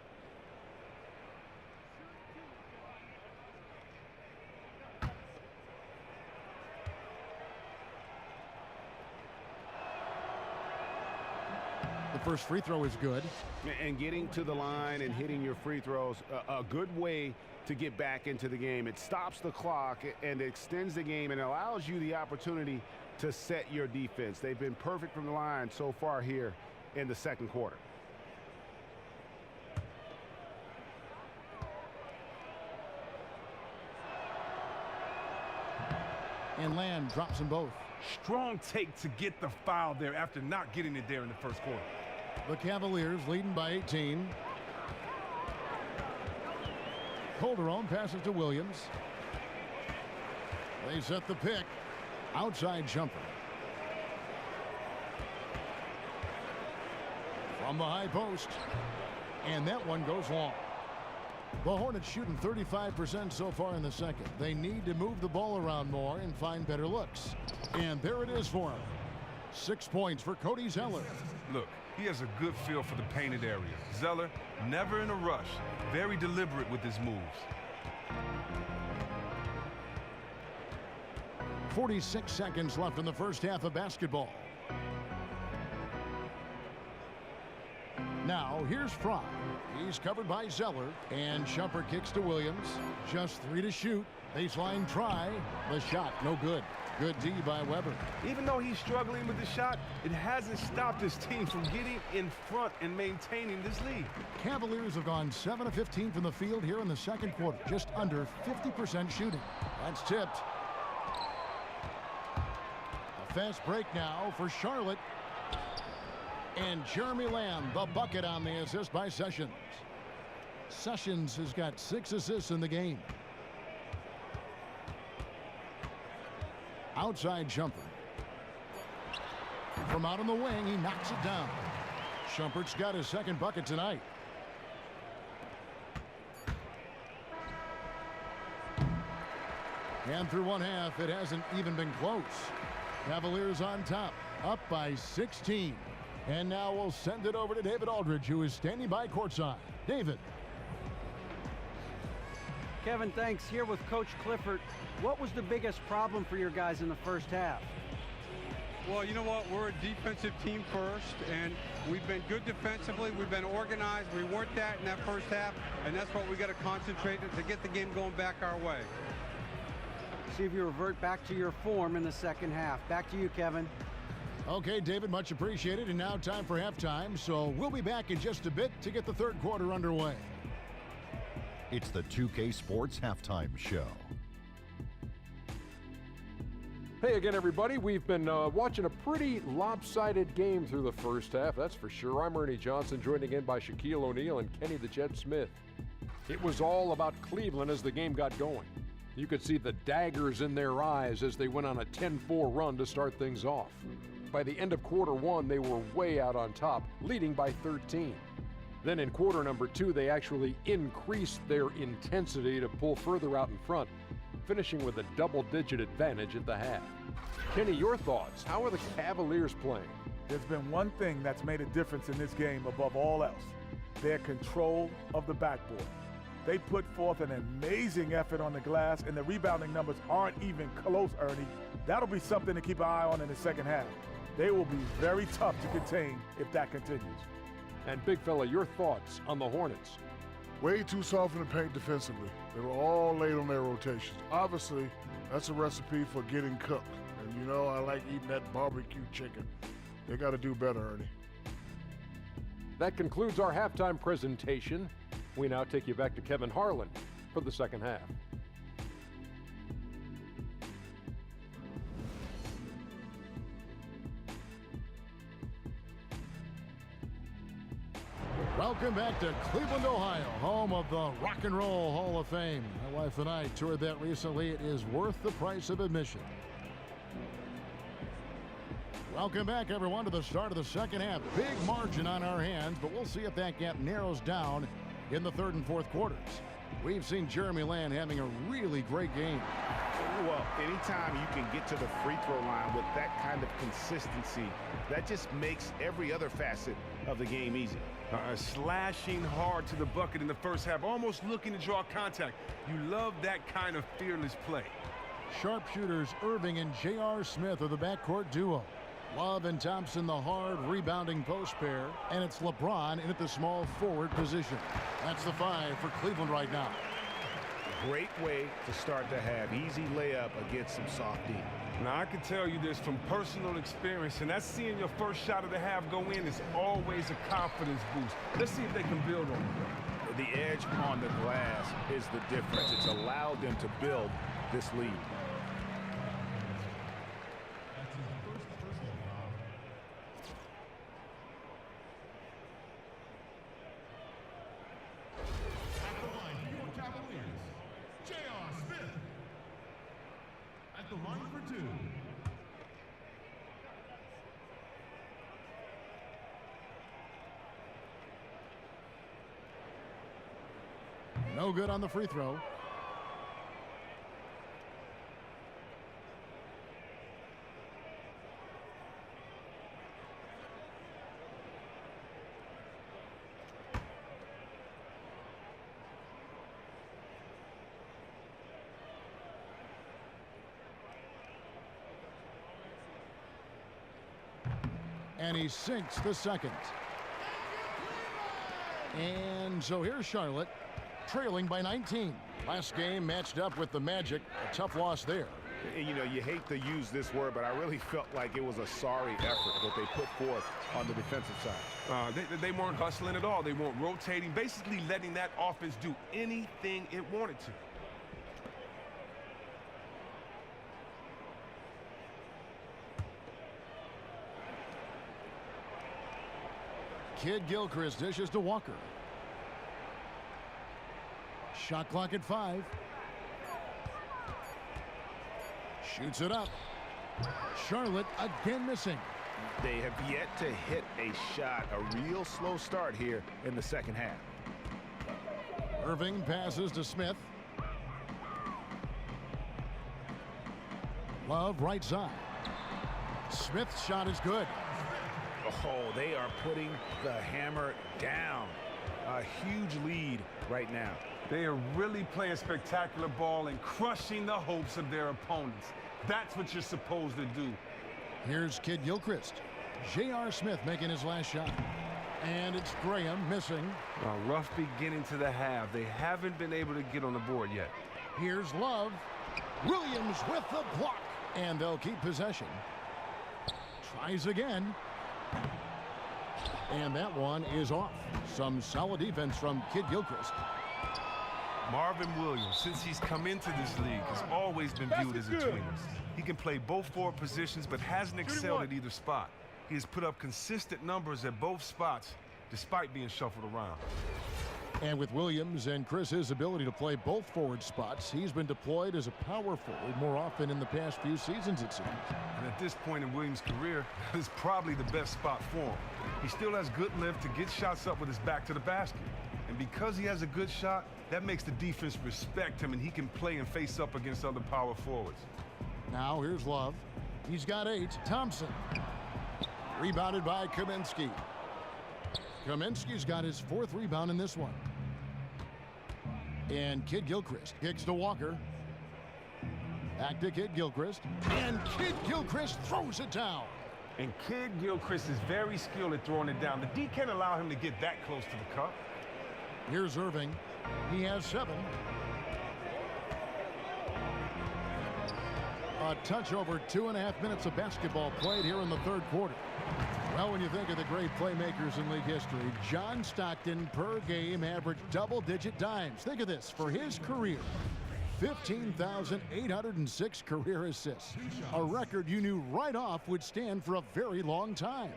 The first free throw is good. And getting to the line and hitting your free throws, a good way to get back into the game. It stops the clock and extends the game and allows you the opportunity to set your defense. They've been perfect from the line so far here in the second quarter. And Lamb drops them both. Strong take to get the foul there after not getting it there in the first quarter. The Cavaliers leading by 18. Calderon passes to Williams. They set the pick. Outside jumper. From the high post. And that one goes long. The Hornets shooting 35% so far in the second. They need to move the ball around more and find better looks. And there it is for him. 6 points for Cody Zeller. Look, he has a good feel for the painted area. Zeller, never in a rush, very deliberate with his moves. 46 seconds left in the first half of basketball. Now, here's Fry. He's covered by Zeller, and Shumpert kicks to Williams. Just 3 to shoot. Baseline try. The shot, no good. Good D by Weber. Even though he's struggling with the shot, it hasn't stopped his team from getting in front and maintaining this lead. Cavaliers have gone 7 of 15 from the field here in the second quarter. Just under 50% shooting. That's tipped. A fast break now for Charlotte. And Jeremy Lamb, the bucket on the assist by Sessions. Sessions has got 6 assists in the game. Outside jumper. From out on the wing, he knocks it down. Shumpert's got his second bucket tonight. And through one half, it hasn't even been close. Cavaliers on top, up by 16. And now we'll send it over to David Aldridge, who is standing by courtside. David. Kevin, thanks. Here with Coach Clifford. What was the biggest problem for your guys in the first half? Well, you know what? We're a defensive team first, and we've been good defensively. We've been organized. We weren't that in that first half, and that's what we got to concentrate on to get the game going back our way. See if you revert back to your form in the second half. Back to you, Kevin. Okay, David, much appreciated. And now time for halftime, so we'll be back in just a bit to get the third quarter underway. It's the 2K Sports Halftime Show. Hey again, everybody. We've been watching a pretty lopsided game through the first half, that's for sure. I'm Ernie Johnson, joined again by Shaquille O'Neal and Kenny the Jet Smith. It was all about Cleveland as the game got going. You could see the daggers in their eyes as they went on a 10-4 run to start things off. By the end of quarter one, they were way out on top, leading by 13. Then in quarter number 2, they actually increased their intensity to pull further out in front, finishing with a double-digit advantage at the half. Kenny, your thoughts? How are the Cavaliers playing? There's been one thing that's made a difference in this game above all else: their control of the backboard. They put forth an amazing effort on the glass, and the rebounding numbers aren't even close, Ernie. That'll be something to keep an eye on in the second half. They will be very tough to contain if that continues. And big fella, your thoughts on the Hornets? Way too soft in the paint defensively. They were all late on their rotations. Obviously, that's a recipe for getting cooked. And you know, I like eating that barbecue chicken. They got to do better, Ernie. That concludes our halftime presentation. We now take you back to Kevin Harlan for the second half. Welcome back to Cleveland, Ohio, home of the Rock and Roll Hall of Fame. My wife and I toured that recently. It is worth the price of admission. Welcome back, everyone, to the start of the second half. Big margin on our hands, but we'll see if that gap narrows down in the third and fourth quarters. We've seen Jeremy Lamb having a really great game. Well, anytime you can get to the free throw line with that kind of consistency, that just makes every other facet of the game easy. Slashing hard to the bucket in the first half, almost looking to draw contact. You love that kind of fearless play. Sharpshooters Irving and J.R. Smith are the backcourt duo. Love and Thompson, the hard rebounding post pair, and it's LeBron in at the small forward position. That's the 5 for Cleveland right now. Great way to start the half. Easy layup against some soft D. Now, I can tell you this from personal experience, and that's seeing your first shot of the half go in is always a confidence boost. Let's see if they can build on it. The edge on the glass is the difference. It's allowed them to build this lead. At the line for your Cavaliers, J.R. Smith. At the line for 2. No good on the free throw. And he sinks the second. And so here's Charlotte, trailing by 19. Last game matched up with the Magic. A tough loss there. And, you know, you hate to use this word, but I really felt like it was a sorry effort that they put forth on the defensive side. They weren't hustling at all. They weren't rotating, basically letting that offense do anything it wanted to. Kidd-Gilchrist dishes to Walker. Shot clock at 5. Shoots it up. Charlotte again missing. They have yet to hit a shot. A real slow start here in the second half. Irving passes to Smith. Love right side. Smith's shot is good. Oh, they are putting the hammer down. A huge lead right now. They are really playing spectacular ball and crushing the hopes of their opponents. That's what you're supposed to do. Here's Kidd-Gilchrist. J.R. Smith making his last shot. And it's Graham missing. A rough beginning to the half. They haven't been able to get on the board yet. Here's Love. Williams with the block. And they'll keep possession. Tries again. And that one is off. Some solid defense from Kidd-Gilchrist. Marvin Williams, since he's come into this league, has always been viewed as a tweener. He can play both forward positions, but hasn't excelled at either spot. He has put up consistent numbers at both spots, despite being shuffled around. And with Williams and Chris's ability to play both forward spots, he's been deployed as a power forward more often in the past few seasons, it seems. And at this point in Williams' career, this is probably the best spot for him. He still has good lift to get shots up with his back to the basket. And because he has a good shot, that makes the defense respect him, and he can play and face up against other power forwards. Now here's Love. He's got 8. Thompson. Rebounded by Kaminsky. Kaminsky's got his 4th rebound in this one. And Kidd-Gilchrist kicks to Walker. Back to Kidd-Gilchrist. And Kidd-Gilchrist throws it down. And Kidd-Gilchrist is very skilled at throwing it down. The D can't allow him to get that close to the cup. Here's Irving. He has 7. A touch over 2.5 minutes of basketball played here in the 3rd quarter. Well, when you think of the great playmakers in league history, John Stockton per game averaged double-digit dimes. Think of this. For his career, 15,806 career assists. A record you knew right off would stand for a very long time.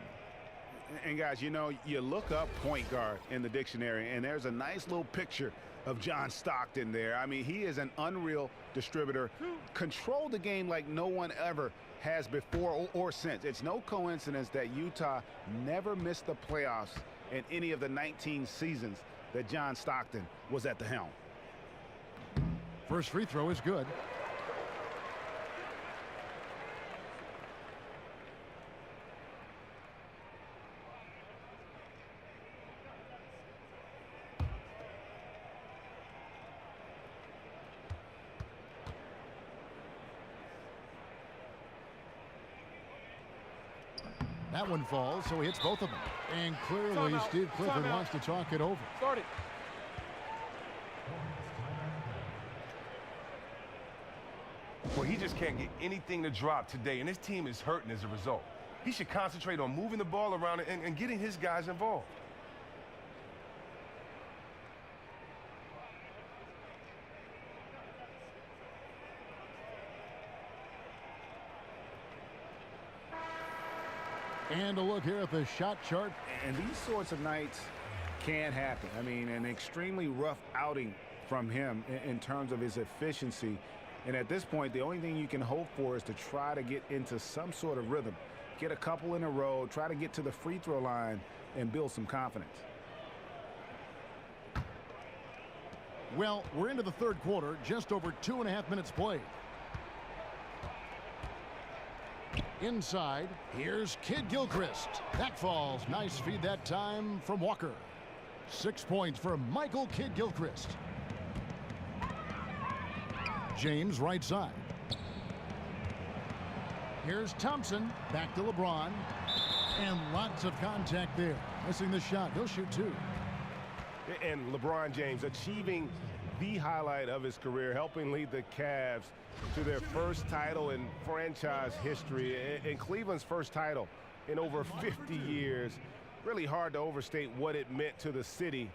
And guys, you know, you look up point guard in the dictionary, and there's a nice little picture of John Stockton there. I mean, he is an unreal distributor. Controlled the game like no one ever has before or since. It's no coincidence that Utah never missed the playoffs in any of the 19 seasons that John Stockton was at the helm. First free throw is good. That one falls, so he hits both of them. And clearly Steve Clifford wants to talk it over. Start it. Well, he just can't get anything to drop today, and his team is hurting as a result. He should concentrate on moving the ball around and getting his guys involved. And a look here at the shot chart. And these sorts of nights can happen. I mean, an extremely rough outing from him in terms of his efficiency. And at this point, the only thing you can hope for is to try to get into some sort of rhythm. Get a couple in a row, try to get to the free throw line, and build some confidence. Well, we're into the third quarter, just over 2.5 minutes played. Inside, here's Kid Gilchrist. That falls. Nice feed that time from Walker. 6 points for Michael Kid Gilchrist. James right side. Here's Thompson. Back to LeBron. And lots of contact there. Missing the shot. He'll shoot 2. And LeBron James achieving the highlight of his career, helping lead the Cavs to their first title in franchise history, and Cleveland's first title in over 50 years. Really hard to overstate what it meant to the city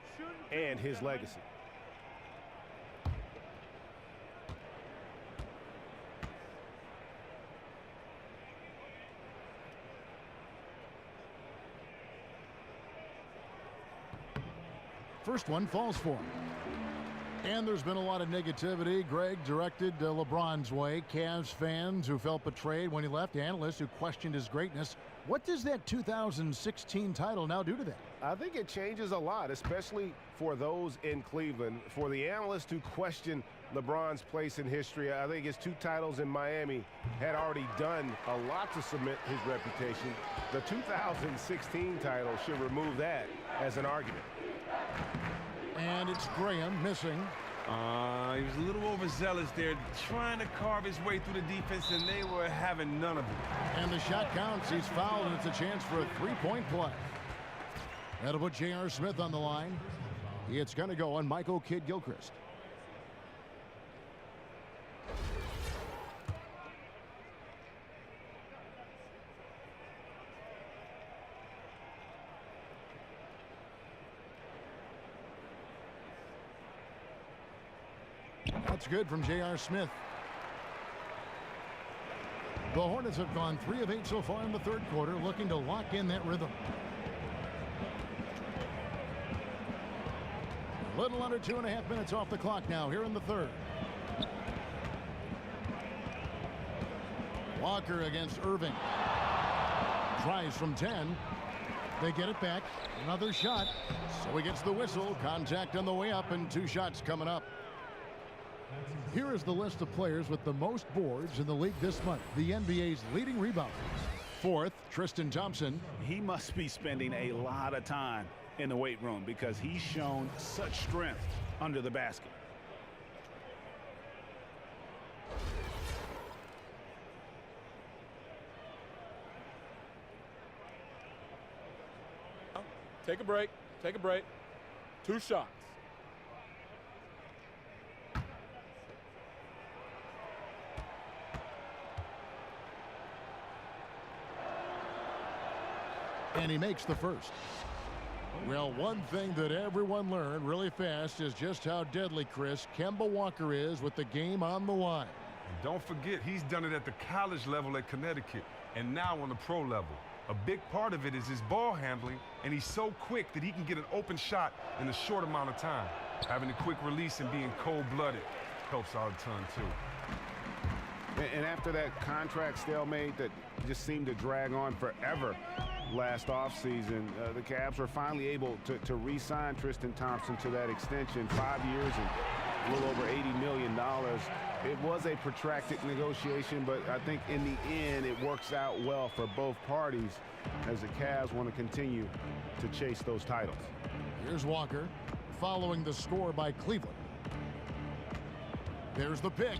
and his legacy. First one falls for him. And there's been a lot of negativity, Greg, directed LeBron's way. Cavs fans who felt betrayed when he left, analysts who questioned his greatness. What does that 2016 title now do to that? I think it changes a lot, especially for those in Cleveland. For the analysts who question LeBron's place in history, I think his 2 titles in Miami had already done a lot to cement his reputation. The 2016 title should remove that as an argument. And it's Graham missing. He was a little overzealous there, trying to carve his way through the defense, and they were having none of it. And the shot counts. He's fouled, and it's a chance for a 3-point play. That'll put J.R. Smith on the line. It's going to go on Michael Kid Gilchrist. That's good from J.R. Smith. The Hornets have gone 3 of 8 so far in the third quarter, looking to lock in that rhythm. A little under 2.5 minutes off the clock now here in the third. Walker against Irving. Tries from 10. They get it back. Another shot. So he gets the whistle. Contact on the way up, and 2 shots coming up. Here is the list of players with the most boards in the league this month. The NBA's leading rebounders. 4th, Tristan Thompson. He must be spending a lot of time in the weight room because he's shown such strength under the basket. Take a break. Take a break. 2 shots. And he makes the first. Well, one thing that everyone learned really fast is just how deadly, Chris, Kemba Walker is with the game on the line. And don't forget, he's done it at the college level at Connecticut and now on the pro level. A big part of it is his ball handling, and he's so quick that he can get an open shot in a short amount of time. Having a quick release and being cold-blooded helps out a ton, too. And after that contract stalemate that just seemed to drag on forever last offseason, the Cavs were finally able to re-sign Tristan Thompson to that extension, 5 years and a little over $80 million. It was a protracted negotiation, but I think in the end it works out well for both parties as the Cavs want to continue to chase those titles. Here's Walker following the score by Cleveland. There's the pick.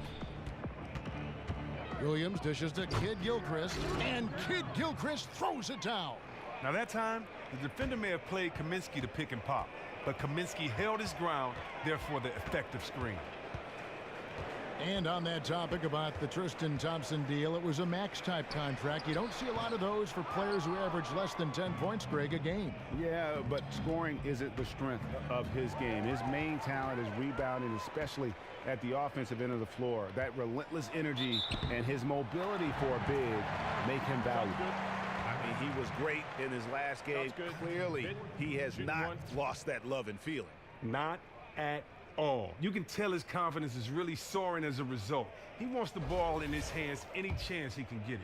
Williams dishes to Kid Gilchrist, and Kid Gilchrist throws it down. Now that time, the defender may have played Kaminsky to pick and pop, but Kaminsky held his ground, therefore the effective screen. And on that topic about the Tristan Thompson deal, it was a max-type contract. You don't see a lot of those for players who average less than 10 points, Greg, a game. Yeah, but scoring isn't the strength of his game. His main talent is rebounding, especially at the offensive end of the floor. That relentless energy and his mobility for a big make him valuable. I mean, he was great in his last game. Clearly, he has not lost that love and feeling. Not at all. You can tell his confidence is really soaring as a result. He wants the ball in his hands any chance he can get it.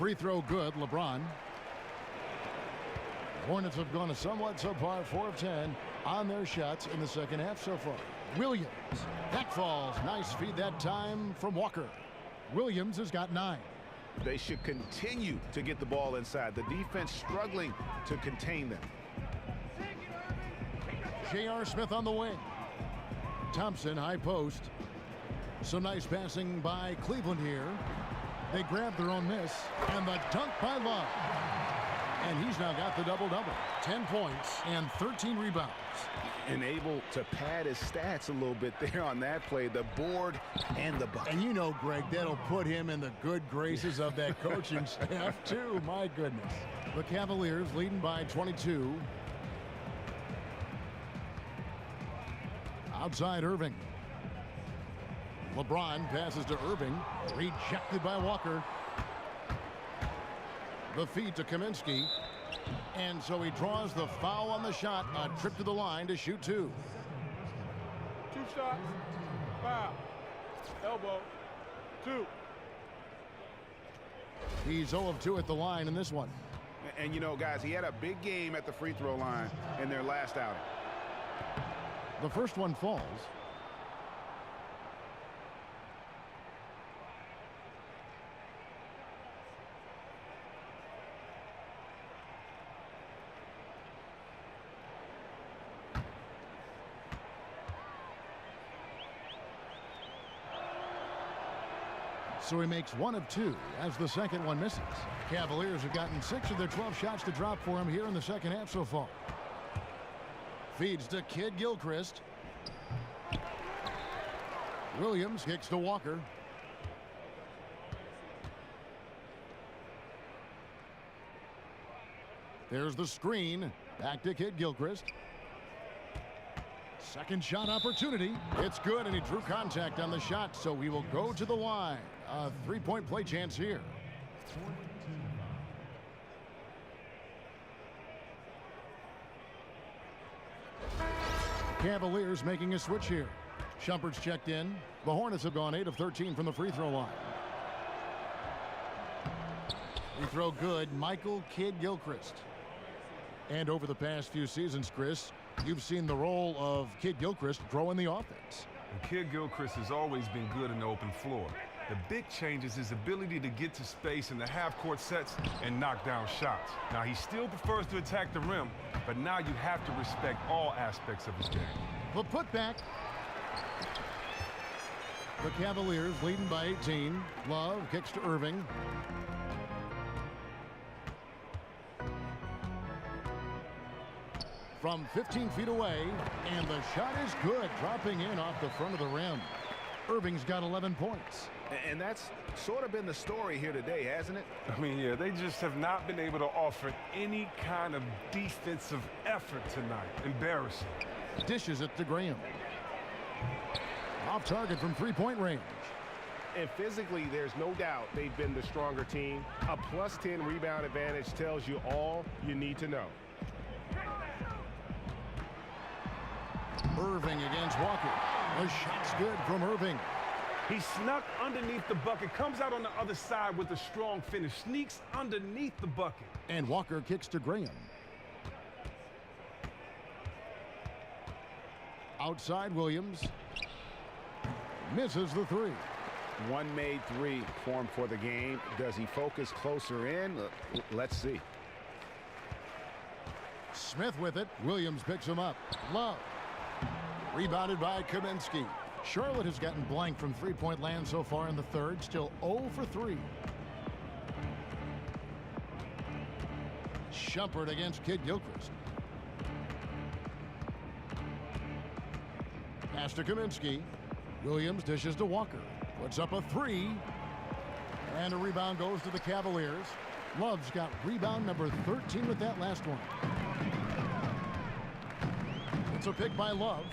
Free throw good, LeBron. Hornets have gone a somewhat subpar 4 of 10 on their shots in the second half so far. Williams, that falls. Nice feed that time from Walker. Williams has got 9. They should continue to get the ball inside. The defense struggling to contain them. J.R. Smith on the wing. Thompson, high post. Some nice passing by Cleveland here. They grab their own miss. And the dunk by Love. And he's now got the double-double. 10 points and 13 rebounds. And able to pad his stats a little bit there on that play. The board and the bucket. And you know, Greg, that'll put him in the good graces of that coaching staff, too. My goodness. The Cavaliers leading by 22. Outside Irving. LeBron passes to Irving. Rejected by Walker. The feed to Kaminsky. And so he draws the foul on the shot. A trip to the line to shoot 2. 2 shots. Foul. Elbow. 2. He's 0 of 2 at the line in this one. And you know, guys, he had a big game at the free throw line in their last outing. The first one falls. So he makes 1 of 2 as the second one misses. Cavaliers have gotten 6 of their 12 shots to drop for him here in the second half so far. Feeds to Kid Gilchrist. Williams kicks to Walker. There's the screen. Back to Kid Gilchrist. Second shot opportunity. It's good, and he drew contact on the shot, so he will go to the line. A 3-point play chance here. Cavaliers making a switch here. Shumpert's checked in. The Hornets have gone 8 of 13 from the free throw line. Free throw good. Michael Kidd Gilchrist. And over the past few seasons, Chris, you've seen the role of Kidd Gilchrist grow in the offense. And Kidd Gilchrist has always been good in the open floor. The big change is his ability to get to space in the half-court sets and knock down shots. Now, he still prefers to attack the rim, but now you have to respect all aspects of his game. The putback. The Cavaliers leading by 18. Love kicks to Irving. From 15 feet away, and the shot is good, dropping in off the front of the rim. Irving's got 11 points. And that's sort of been the story here today, hasn't it? I mean, yeah, they just have not been able to offer any kind of defensive effort tonight. Embarrassing. Dishes it to Graham. Off target from 3-point range. And physically, there's no doubt they've been the stronger team. A +10 rebound advantage tells you all you need to know. Irving against Walker. The shot's good from Irving. He snuck underneath the bucket, comes out on the other side with a strong finish, sneaks underneath the bucket. And Walker kicks to Graham. Outside Williams. Misses the 3. One made 3 for him for the game. Does he focus closer in? Let's see. Smith with it. Williams picks him up. Love. Rebounded by Kaminsky. Charlotte has gotten blank from 3-point land so far in the third. Still 0 for 3. Shumpert against Kidd Gilchrist. Pass to Kaminsky. Williams dishes to Walker. Puts up a 3. And a rebound goes to the Cavaliers. Love's got rebound number 13 with that last one. It's a pick by Love.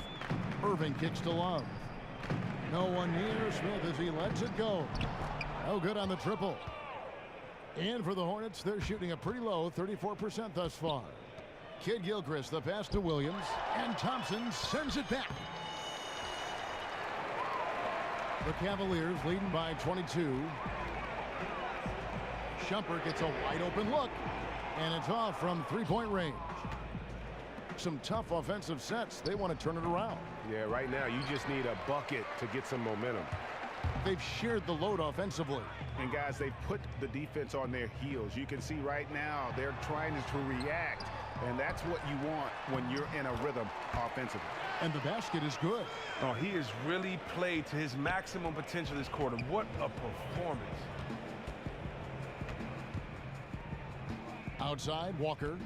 Irving kicks to Love. No one near Smith as he lets it go. No good on the triple. And for the Hornets, they're shooting a pretty low 34% thus far. Kidd Gilchrist, the pass to Williams. And Thompson sends it back. The Cavaliers leading by 22. Shumpert gets a wide open look, and it's off from three-point range. Some tough offensive sets. They want to turn it around. Yeah, right now you just need a bucket to get some momentum. They've shared the load offensively. And guys, they've put the defense on their heels. You can see right now they're trying to react, and that's what you want when you're in a rhythm offensively. And the basket is good. Oh, he has really played to his maximum potential this quarter. What a performance. Outside, Walker.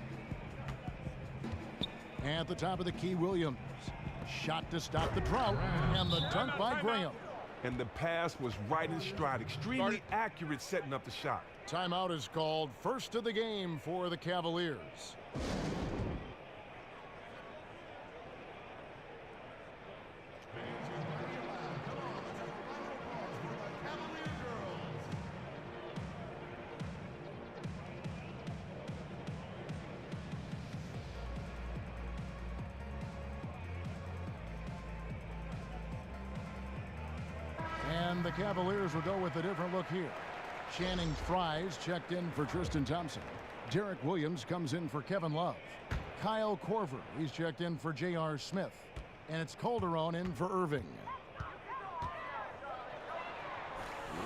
At the top of the key, Williams. Shot to stop the drought, and the dunk by Graham. And the pass was right in stride. Extremely accurate setting up the shot. Timeout is called. First of the game for the Cavaliers. And the Cavaliers will go with a different look here. Channing Fries checked in for Tristan Thompson. Derek Williams comes in for Kevin Love. Kyle Korver, he's checked in for J.R. Smith. And it's Calderon in for Irving.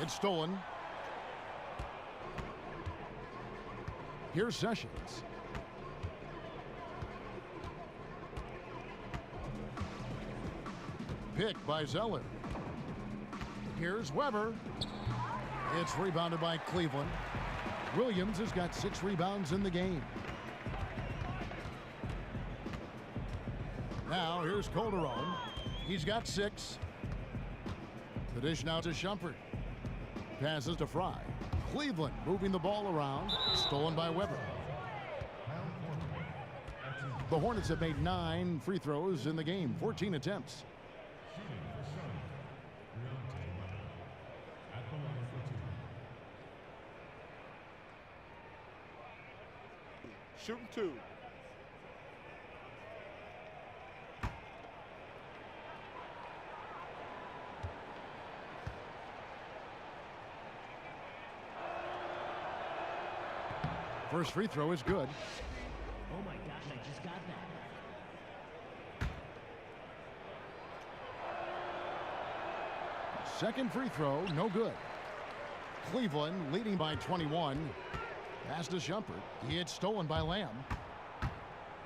It's stolen. Here's Sessions. Pick by Zeller. Here's Weber. It's rebounded by Cleveland. Williams has got 6 rebounds in the game. Now here's Calderon. He's got 6. The dish now to Shumpert. Passes to Fry. Cleveland moving the ball around. Stolen by Weber. The Hornets have made 9 free throws in the game. 14 attempts. Shooting 2. First free throw is good. Oh my gosh, I just got that. Second free throw, no good. Cleveland leading by 21. Pass to Shumpert. It's stolen by Lamb.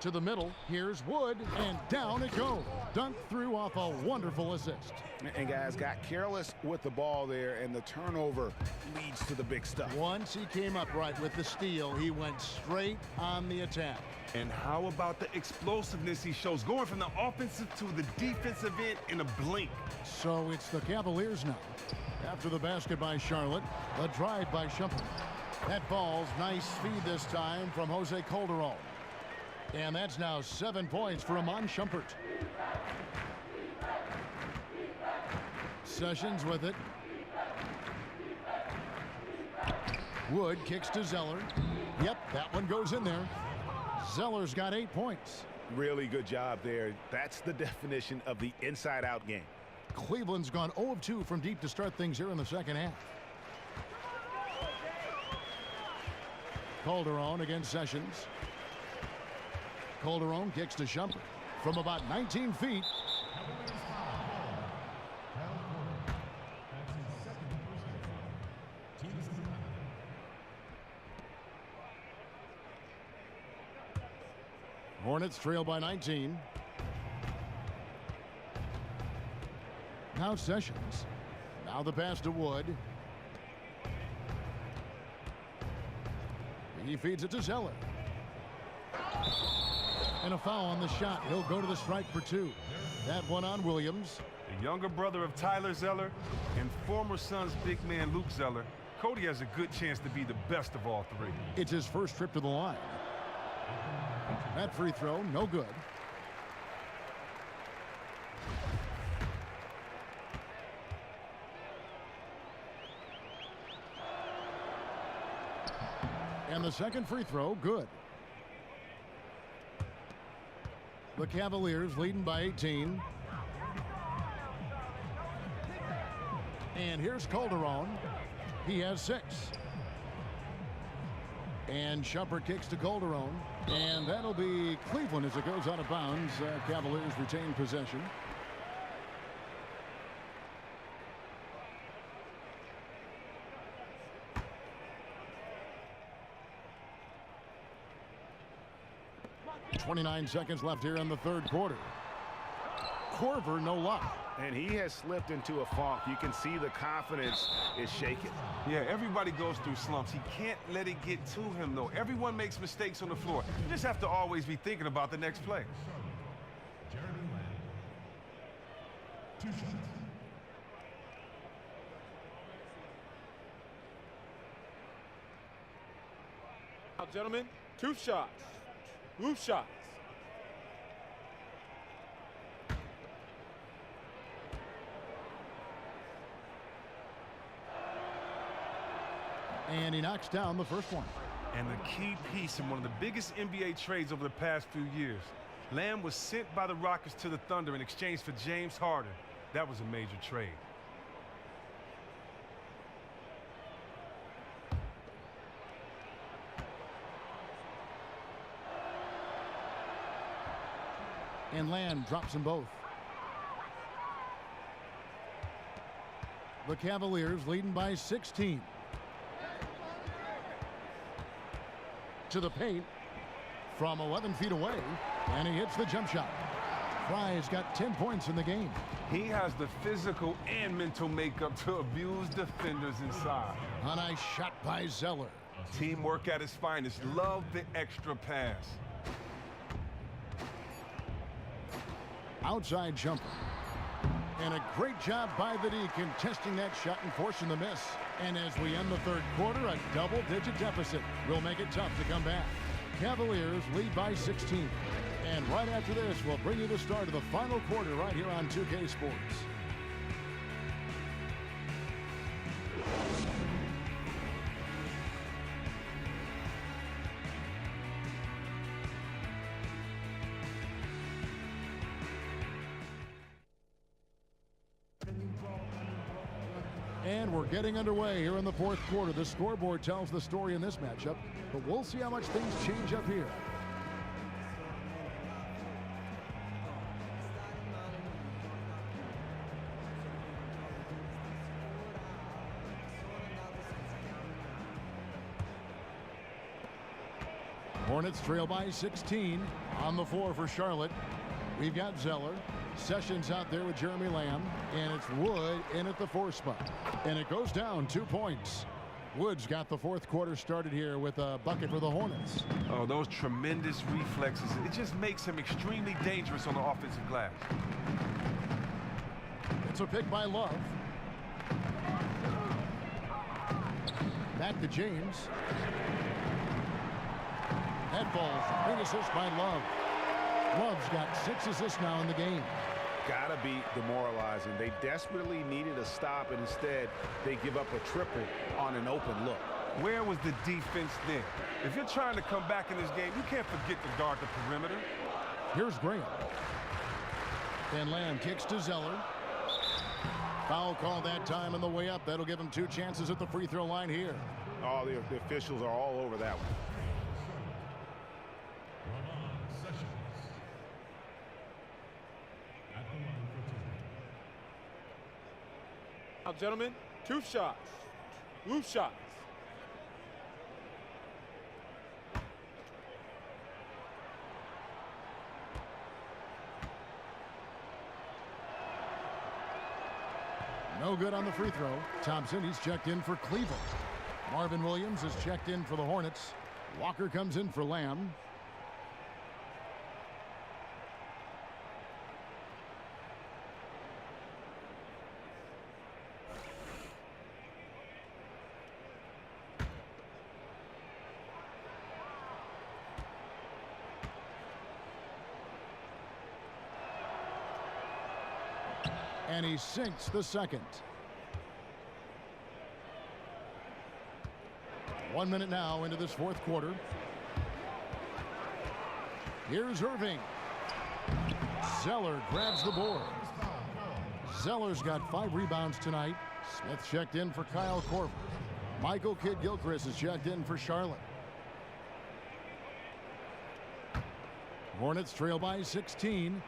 To the middle, here's Wood, and down it goes. Dunked through off a wonderful assist. And guys got careless with the ball there, and the turnover leads to the big stuff. Once he came up right with the steal, he went straight on the attack. And how about the explosiveness he shows, going from the offensive to the defensive end in a blink. So it's the Cavaliers now. After the basket by Charlotte, a drive by Shumpert. That ball's nice speed this time from Jose Calderon. And that's now 7 points for Iman Shumpert. Sessions with it. Wood kicks to Zeller. Yep, that one goes in there. Zeller's got 8 points. Really good job there. That's the definition of the inside-out game. Cleveland's gone 0 of 2 from deep to start things here in the second half. Calderon against Sessions. Calderon kicks to Shumpert from about 19 feet. Hornets trail by 19. Now Sessions. Now the pass to Wood. He feeds it to Zeller. And a foul on the shot. He'll go to the strike for 2. That one on Williams. The younger brother of Tyler Zeller and former Suns big man Luke Zeller. Cody has a good chance to be the best of all 3. It's his first trip to the line. That free throw, no good. And the second free throw, good. The Cavaliers leading by 18. And here's Calderon. He has 6. And Shumpert kicks to Calderon. And that'll be Cleveland as it goes out of bounds. Cavaliers retain possession. .29 seconds left here in the third quarter. Korver, no luck. And he has slipped into a funk. You can see the confidence is shaken. Yeah, everybody goes through slumps. He can't let it get to him, though. Everyone makes mistakes on the floor. You just have to always be thinking about the next play. Now, gentlemen, 2 shots. Loose shots. And he knocks down the first one. And the key piece in one of the biggest NBA trades over the past few years. Lamb was sent by the Rockets to the Thunder in exchange for James Harden. That was a major trade. And Lamb drops them both. The Cavaliers leading by 16. To the paint from 11 feet away, and he hits the jump shot. Fry's got 10 points in the game. He has the physical and mental makeup to abuse defenders inside. A nice shot by Zeller. Teamwork at its finest. Love the extra pass. Outside jumper. And a great job by the D contesting that shot and forcing the miss. And as we end the third quarter, a double-digit deficit will make it tough to come back. Cavaliers lead by 16. And right after this, we'll bring you the start of the final quarter right here on 2K Sports. And we're getting underway here in the fourth quarter. The scoreboard tells the story in this matchup, but we'll see how much things change up here. Hornets trail by 16 on the floor for Charlotte. We've got Zeller. Sessions out there with Jeremy Lamb, and it's Wood in at the 4 spot. And it goes down 2 points. Wood's got the fourth quarter started here with a bucket for the Hornets. Oh, those tremendous reflexes. It just makes him extremely dangerous on the offensive glass. It's a pick by Love. Back to James. Head balls. Big assist by Love. Love's got 6 assists now in the game. Gotta be demoralizing. They desperately needed a stop, and instead they give up a triple on an open look. Where was the defense then? If you're trying to come back in this game, you can't forget to guard the perimeter. Here's Graham. And Lamb kicks to Zeller. Foul call that time on the way up. That'll give him 2 chances at the free throw line here. Oh, the officials are all over that one. Now, gentlemen, 2 shots. Loose shots. No good on the free throw. Thompson, he's checked in for Cleveland. Marvin Williams is checked in for the Hornets. Walker comes in for Lamb. And he sinks the second. 1 minute now into this fourth quarter. Here's Irving. Zeller grabs the board. Zeller's got 5 rebounds tonight. Smith checked in for Kyle Korver. Michael Kidd-Gilchrist is checked in for Charlotte. Hornets trail by 16.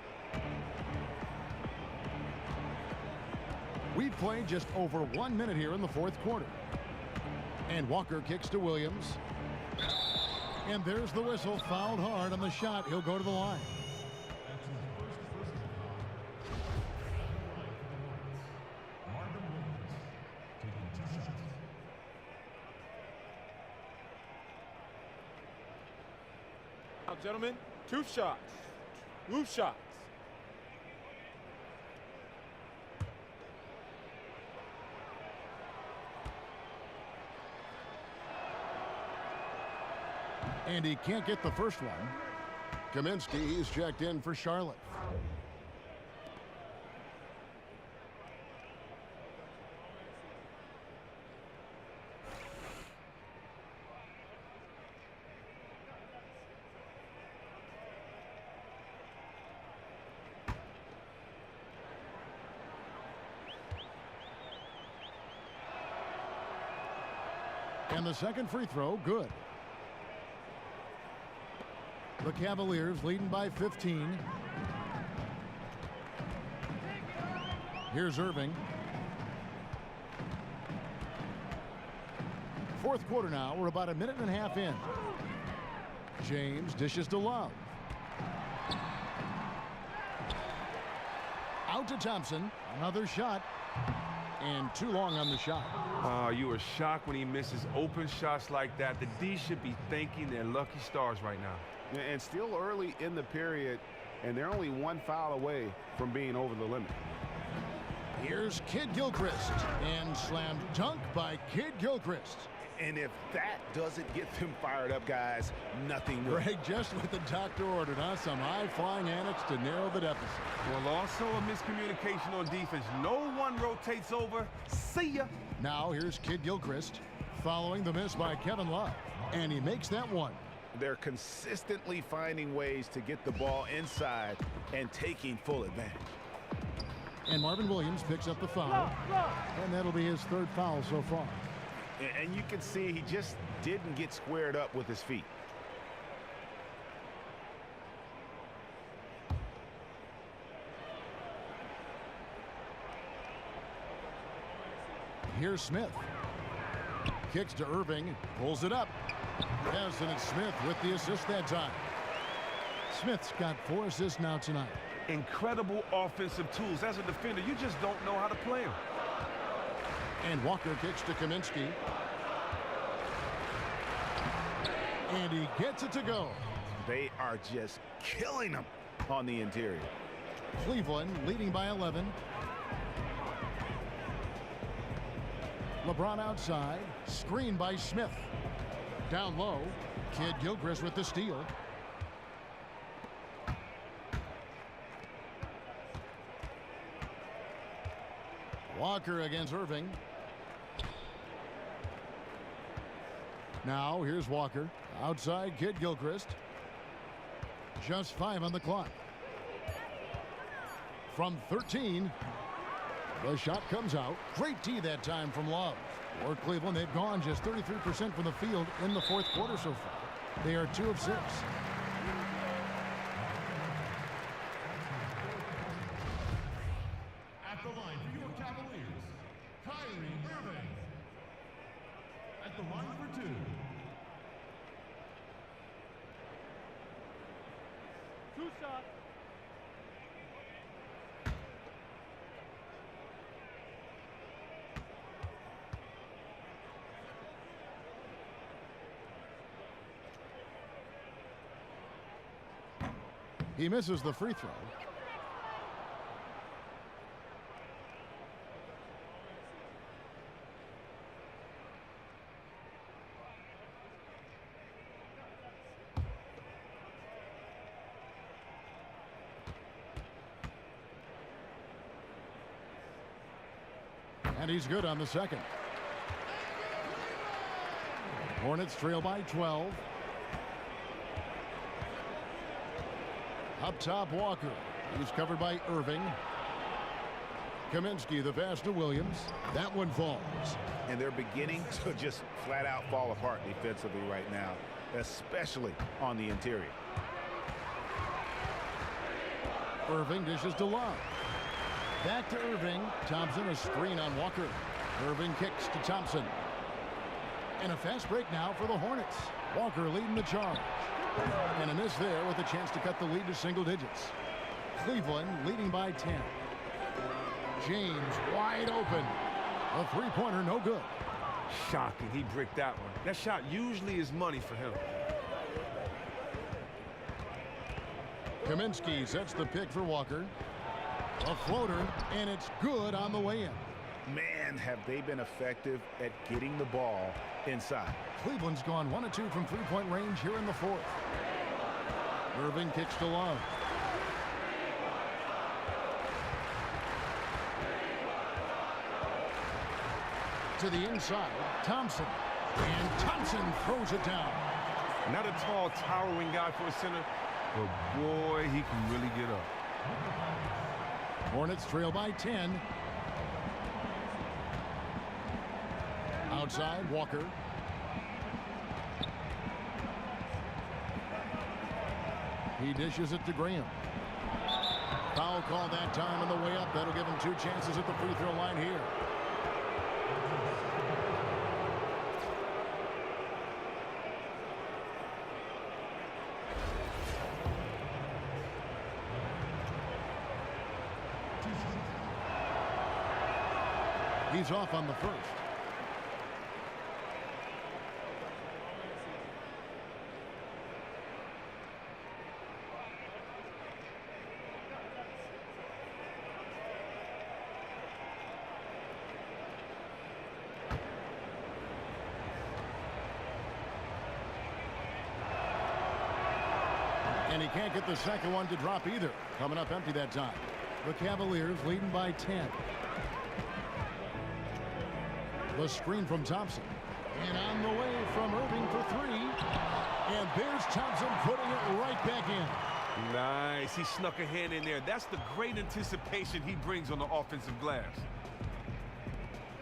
We've played just over 1 minute here in the fourth quarter. And Walker kicks to Williams. And there's the whistle. Fouled hard on the shot. He'll go to the line. Now, gentlemen, 2 shots. Roof shots. And he can't get the first one. Kaminsky is checked in for Charlotte. And the second free throw, good. The Cavaliers leading by 15. Here's Irving. Fourth quarter now. We're about a minute and a half in. James dishes to Love. Out to Thompson. Another shot. And too long on the shot. You were shocked when he misses open shots like that. The D should be thanking their lucky stars right now. And still early in the period, and they're only 1 foul away from being over the limit. Here's Kid Gilchrist, and slam dunk by Kid Gilchrist. And if that doesn't get them fired up, guys, nothing will. Greg, just what the doctor ordered, huh? Some high-flying antics to narrow the deficit. Well, also a miscommunication on defense. No one rotates over. See ya. Now here's Kid Gilchrist, following the miss by Kevin Love, and he makes that one. They're consistently finding ways to get the ball inside and taking full advantage. And Marvin Williams picks up the foul, and that'll be his 3rd foul so far. And you can see he just didn't get squared up with his feet. Here's Smith. Kicks to Irving, pulls it up. Yes, and it's Smith with the assist that time. Smith's got 4 assists now tonight. Incredible offensive tools. As a defender, you just don't know how to play them. And Walker kicks to Kaminsky. And he gets it to go. They are just killing them on the interior. Cleveland leading by 11. LeBron outside. Screen by Smith. Down low. Kid Gilchrist with the steal. Walker against Irving. Now here's Walker. Outside Kid Gilchrist. Just 5 on the clock. From 13. The shot comes out. Great D that time from Love. For Cleveland, they've gone just 33% from the field in the fourth quarter so far. They are 2 of 6. At the line for your Cavaliers, Kyrie Irving. At the line for 2. 2 shots. He misses the free throw. And he's good on the second. Hornets trail by 12. Up top, Walker. He's covered by Irving. Kaminsky, the pass to Williams. That one falls. And they're beginning to just flat out fall apart defensively right now, especially on the interior. Irving dishes to Love. Back to Irving. Thompson, a screen on Walker. Irving kicks to Thompson. And a fast break now for the Hornets. Walker leading the charge. And a miss there with a chance to cut the lead to single digits. Cleveland leading by 10. James wide open. A three-pointer, no good. Shocking, he bricked that one. That shot usually is money for him. Kaminsky sets the pick for Walker. A floater, and it's good on the way in. Man, have they been effective at getting the ball inside. Cleveland's gone 1 of 2 from three-point range here in the fourth. Irving kicks to Love. To the inside, Thompson. And Thompson throws it down. Not a tall, towering guy for a center, but boy, he can really get up. Hornets trail by 10. Outside, Walker. He dishes it to Graham. Foul call that time on the way up. That'll give him 2 chances at the free throw line here. He's off on the first. And he can't get the second one to drop either. Coming up empty that time. The Cavaliers leading by 10. The screen from Thompson. And on the way from Irving for 3. And there's Thompson putting it right back in. Nice. He snuck a hand in there. That's the great anticipation he brings on the offensive glass.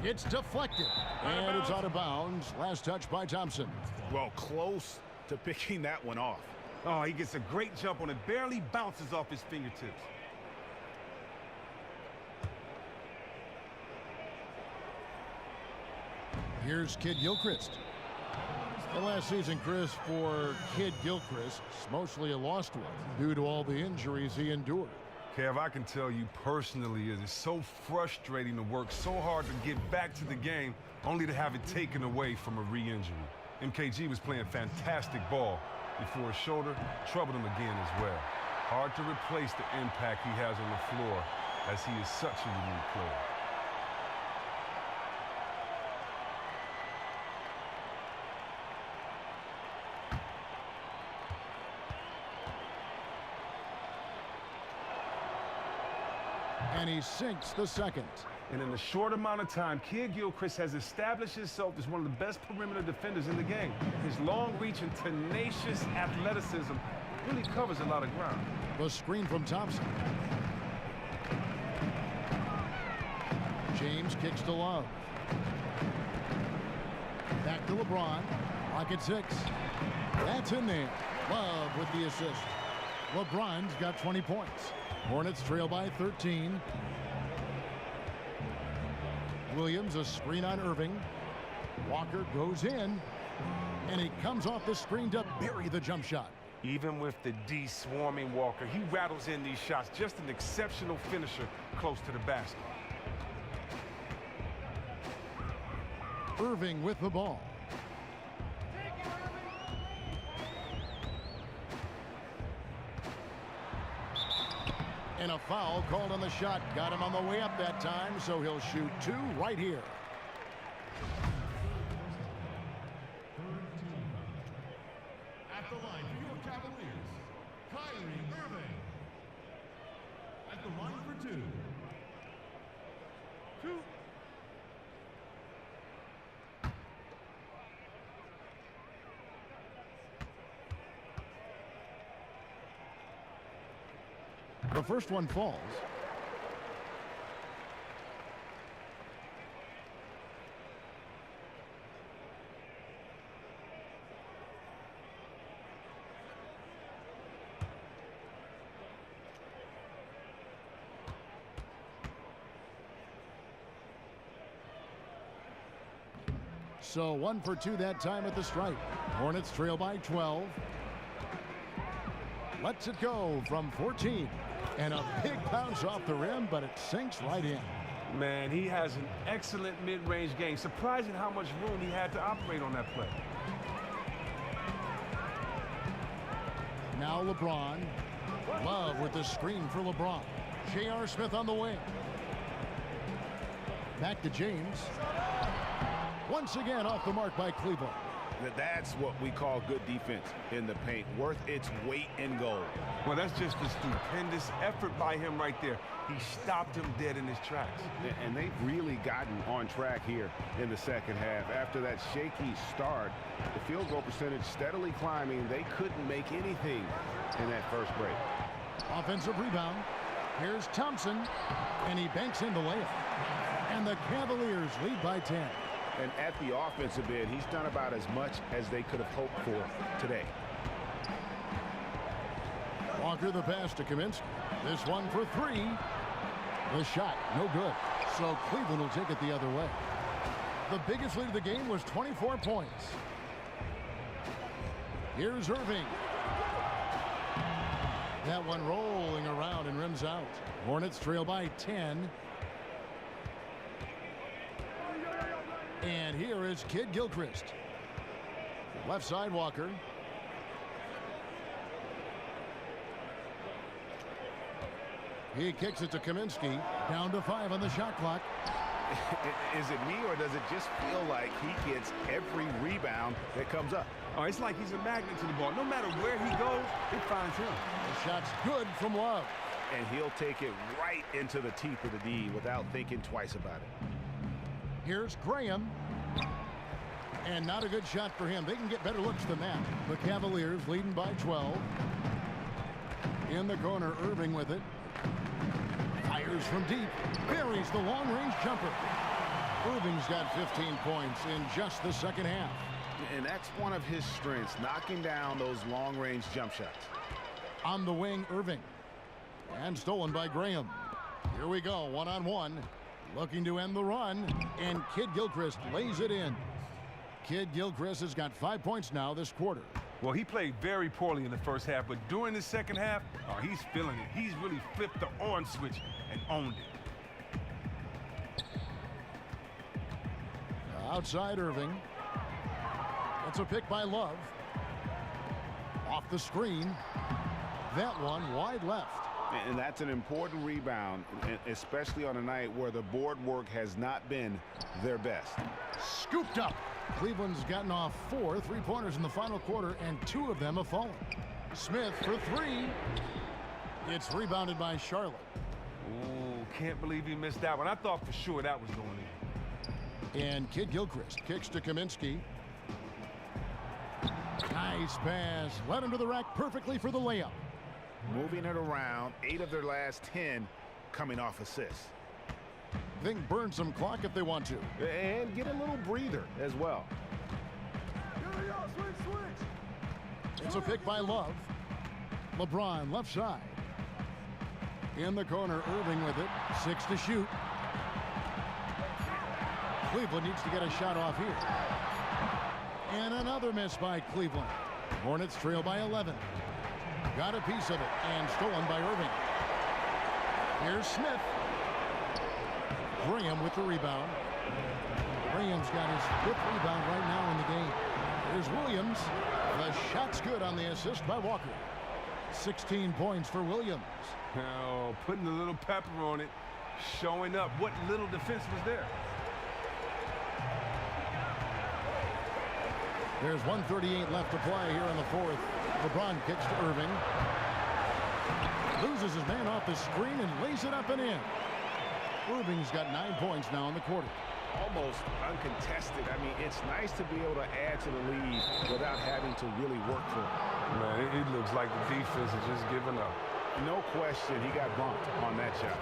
It's deflected. And it's out of bounds. Last touch by Thompson. Well, close to picking that one off. Oh, he gets a great jump on it. Barely bounces off his fingertips. Here's Kid Gilchrist. The last season, Chris, for Kid Gilchrist, mostly a lost one due to all the injuries he endured. Kev, I can tell you personally, it is so frustrating to work so hard to get back to the game, only to have it taken away from a re-injury. MKG was playing fantastic ball before his shoulder troubled him again as well. Hard to replace the impact he has on the floor, as he is such a unique player. And he sinks the second. And in a short amount of time, Kid Gilchrist has established himself as one of the best perimeter defenders in the game. His long reach and tenacious athleticism really covers a lot of ground. The screen from Thompson. James kicks to Love. Back to LeBron. Rocket 6. That's in there. Love with the assist. LeBron's got 20 points. Hornets trail by 13. Williams, a screen on Irving. Walker goes in, and he comes off the screen to bury the jump shot. Even with the D swarming Walker, he rattles in these shots. Just an exceptional finisher close to the basket. Irving with the ball. And a foul called on the shot. Got him on the way up that time, so he'll shoot 2 right here. At the line for your Cavaliers, Kyrie Irving. At the line for 2. The first one falls. So 1 for 2 that time at the stripe. Hornets trail by 12. Lets it go from 14. And a big bounce off the rim, but it sinks right in. Man, he has an excellent mid-range game. Surprising how much room he had to operate on that play. Now LeBron. Love with the screen for LeBron. J.R. Smith on the wing. Back to James. Once again off the mark by Cleveland. That's what we call good defense in the paint, worth its weight in gold. Well, that's just a stupendous effort by him right there. He stopped him dead in his tracks. And they've really gotten on track here in the second half. After that shaky start, the field goal percentage steadily climbing. They couldn't make anything in that first break. Offensive rebound. Here's Thompson, and he banks in the layup. And the Cavaliers lead by 10. And at the offensive end, he's done about as much as they could have hoped for today. Walker the pass to Kaminsky. This one for 3. The shot, no good. So Cleveland will take it the other way. The biggest lead of the game was 24 points. Here's Irving. That one rolling around and rims out. Hornets trail by 10. And here is Kid Gilchrist. Left side, Walker. He kicks it to Kaminsky. Down to 5 on the shot clock. Is it me, or does it just feel like he gets every rebound that comes up? Oh, it's like he's a magnet to the ball. No matter where he goes, it finds him. The shot's good from Love. And he'll take it right into the teeth of the D without thinking twice about it. Here's Graham. And not a good shot for him. They can get better looks than that. The Cavaliers leading by 12. In the corner, Irving with it. Fires from deep. Buries the long-range jumper. Irving's got 15 points in just the second half. And that's one of his strengths, knocking down those long-range jump shots. On the wing, Irving. And stolen by Graham. Here we go, one-on-one. Looking to end the run. And Kid Gilchrist lays it in. Kid Gilchrist has got 5 points now this quarter. Well, he played very poorly in the first half, but during the second half, oh, he's feeling it. He's really flipped the on switch and owned it. Outside Irving. It's a pick by Love. Off the screen. That one wide left. And that's an important rebound, especially on a night where the board work has not been their best. Scooped up. Cleveland's gotten off 4 3-pointers in the final quarter, and 2 of them have fallen. Smith for 3. It's rebounded by Charlotte. Ooh, can't believe he missed that one. I thought for sure that was going in. And Kid Gilchrist kicks to Kaminsky. Nice pass. Led him to the rack perfectly for the layup. Moving it around, 8 of their last 10 coming off assists. They can burn some clock if they want to. And get a little breather as well. It's a pick by Love. LeBron left side. In the corner, Irving with it. 6 to shoot. Cleveland needs to get a shot off here. And another miss by Cleveland. Hornets trail by 11. Got a piece of it and stolen by Irving. Here's Smith. Graham with the rebound. Graham's got his 5th rebound right now in the game. Here's Williams. The shot's good on the assist by Walker. 16 points for Williams. Oh, putting a little pepper on it, showing up what little defense was there. There's 1:38 left to play here in the 4th. LeBron kicks to Irving. Loses his man off the screen and lays it up and in. Irving's got 9 points now in the quarter. Almost uncontested. I mean, it's nice to be able to add to the lead without having to really work for it. Man, it looks like the defense is just giving up. No question, he got bumped on that shot.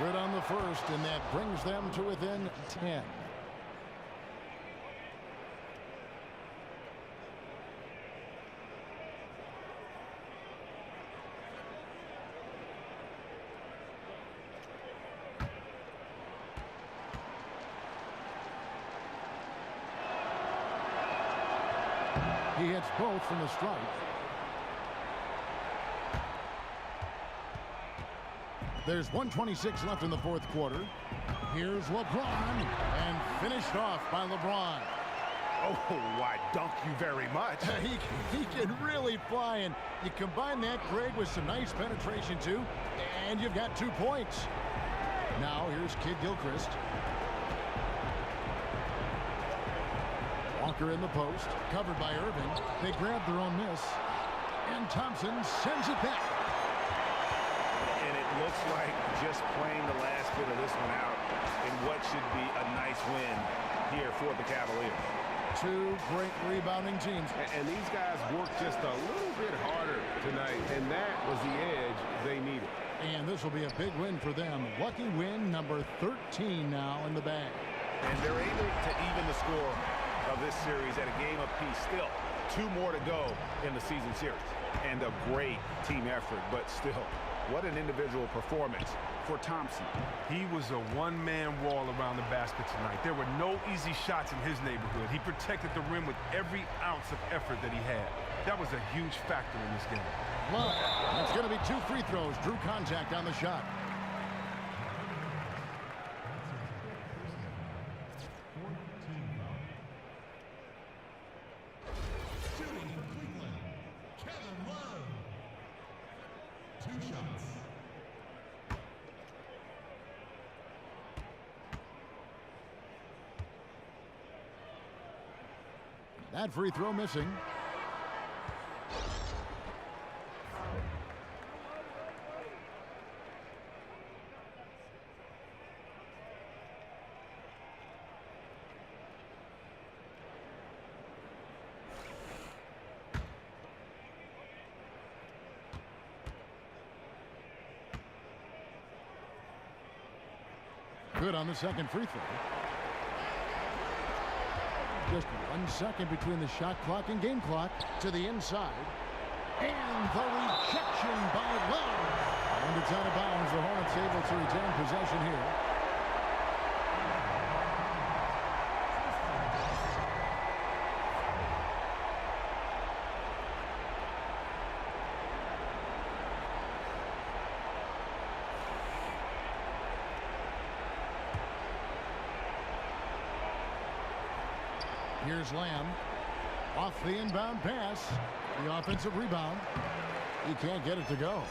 Good on the first, and that brings them to within 10. He hits both from the stripe. There's 1:26 left in the fourth quarter. Here's LeBron, and finished off by LeBron. Oh, why, dunk you very much. he can really fly, and you combine that, Greg, with some nice penetration, too, and you've got 2 points. Now, here's Kid Gilchrist. Walker in the post, covered by Irving. They grab their own miss, and Thompson sends it back. And it looks like just playing the last bit of this one out in what should be a nice win here for the Cavaliers. 2 great rebounding teams. And these guys worked just a little bit harder tonight, and that was the edge they needed. And this will be a big win for them. Lucky win number 13 now in the bag. And they're able to even the score of this series at a game apiece. Still 2 more to go in the season series. And a great team effort, but still, what an individual performance for Thompson. He was a one-man wall around the basket tonight. There were no easy shots in his neighborhood. He protected the rim with every ounce of effort that he had. That was a huge factor in this game. Love it. It's going to be 2 free throws. Drew contact on the shot. Shooting for Cleveland, Kevin Love. 2 shots. That free throw missing. Good on the second free throw. Just 1 second between the shot clock and game clock. To the inside. And the rejection by Love. And it's out of bounds. The Hornets able to retain possession here. Here's Lamb. Off the inbound pass. The offensive rebound. He can't get it to go.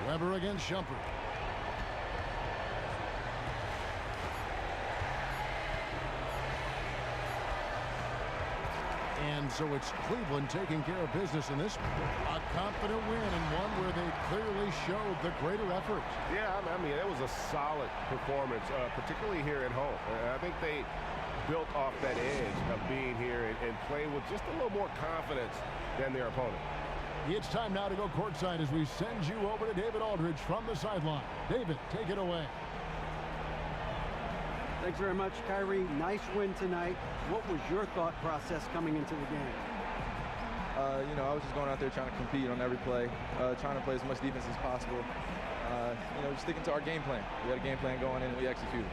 Weber against Shumpert. And so it's Cleveland taking care of business in this one. A confident win and one where they clearly showed the greater effort. Yeah, I mean, it was a solid performance, particularly here at home. I think they built off that edge of being here and playing with just a little more confidence than their opponent. It's time now to go courtside as we send you over to David Aldridge from the sideline. David, take it away. Thanks very much, Kyrie. Nice win tonight. What was your thought process coming into the game? You know, I was just going out there trying to compete on every play, trying to play as much defense as possible. You know, just sticking to our game plan. We had a game plan going in and we executed.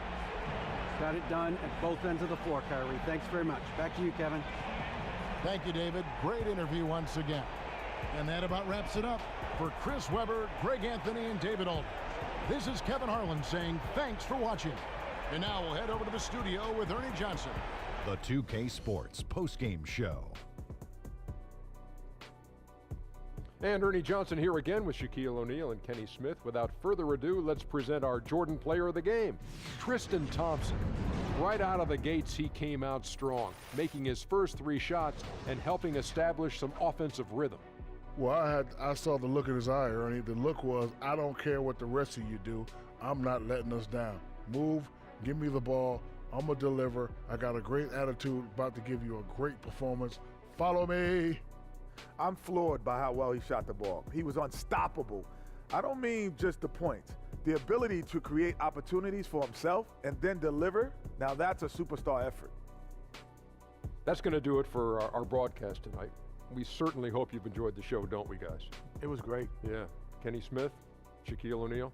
Got it done at both ends of the floor, Kyrie. Thanks very much. Back to you, Kevin. Thank you, David. Great interview once again. And that about wraps it up. For Chris Webber, Greg Anthony, and David Aldridge, this is Kevin Harlan saying thanks for watching. And now we'll head over to the studio with Ernie Johnson. The 2K Sports postgame show. And Ernie Johnson here again with Shaquille O'Neal and Kenny Smith. Without further ado, let's present our Jordan player of the game, Tristan Thompson. Right out of the gates, he came out strong, making his first 3 shots and helping establish some offensive rhythm. Well, I saw the look in his eye, Ernie. The look was, I don't care what the rest of you do. I'm not letting us down. Move, give me the ball. I'm going to deliver. I got a great attitude, about to give you a great performance. Follow me. I'm floored by how well he shot the ball. He was unstoppable. I don't mean just the points. The ability to create opportunities for himself and then deliver, now that's a superstar effort. That's going to do it for our broadcast tonight. We certainly hope you've enjoyed the show, don't we, guys? It was great. Yeah. Kenny Smith, Shaquille O'Neal,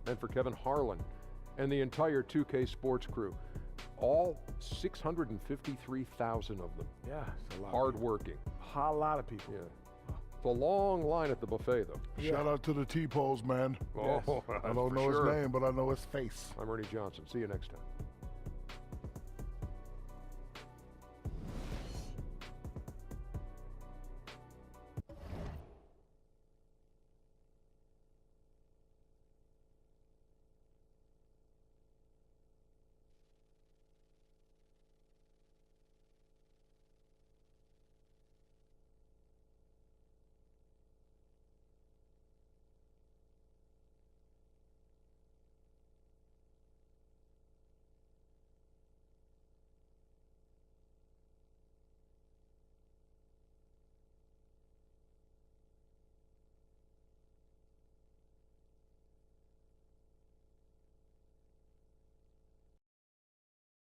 and for Kevin Harlan and the entire 2K Sports crew, All 653,000 of them. Yeah, it's a lot. Hard-working. A lot of people. Yeah. It's a long line at the buffet, though. Shout out to the T-Pose, man. Oh, I don't know his name, but I know his face. I'm Ernie Johnson. See you next time.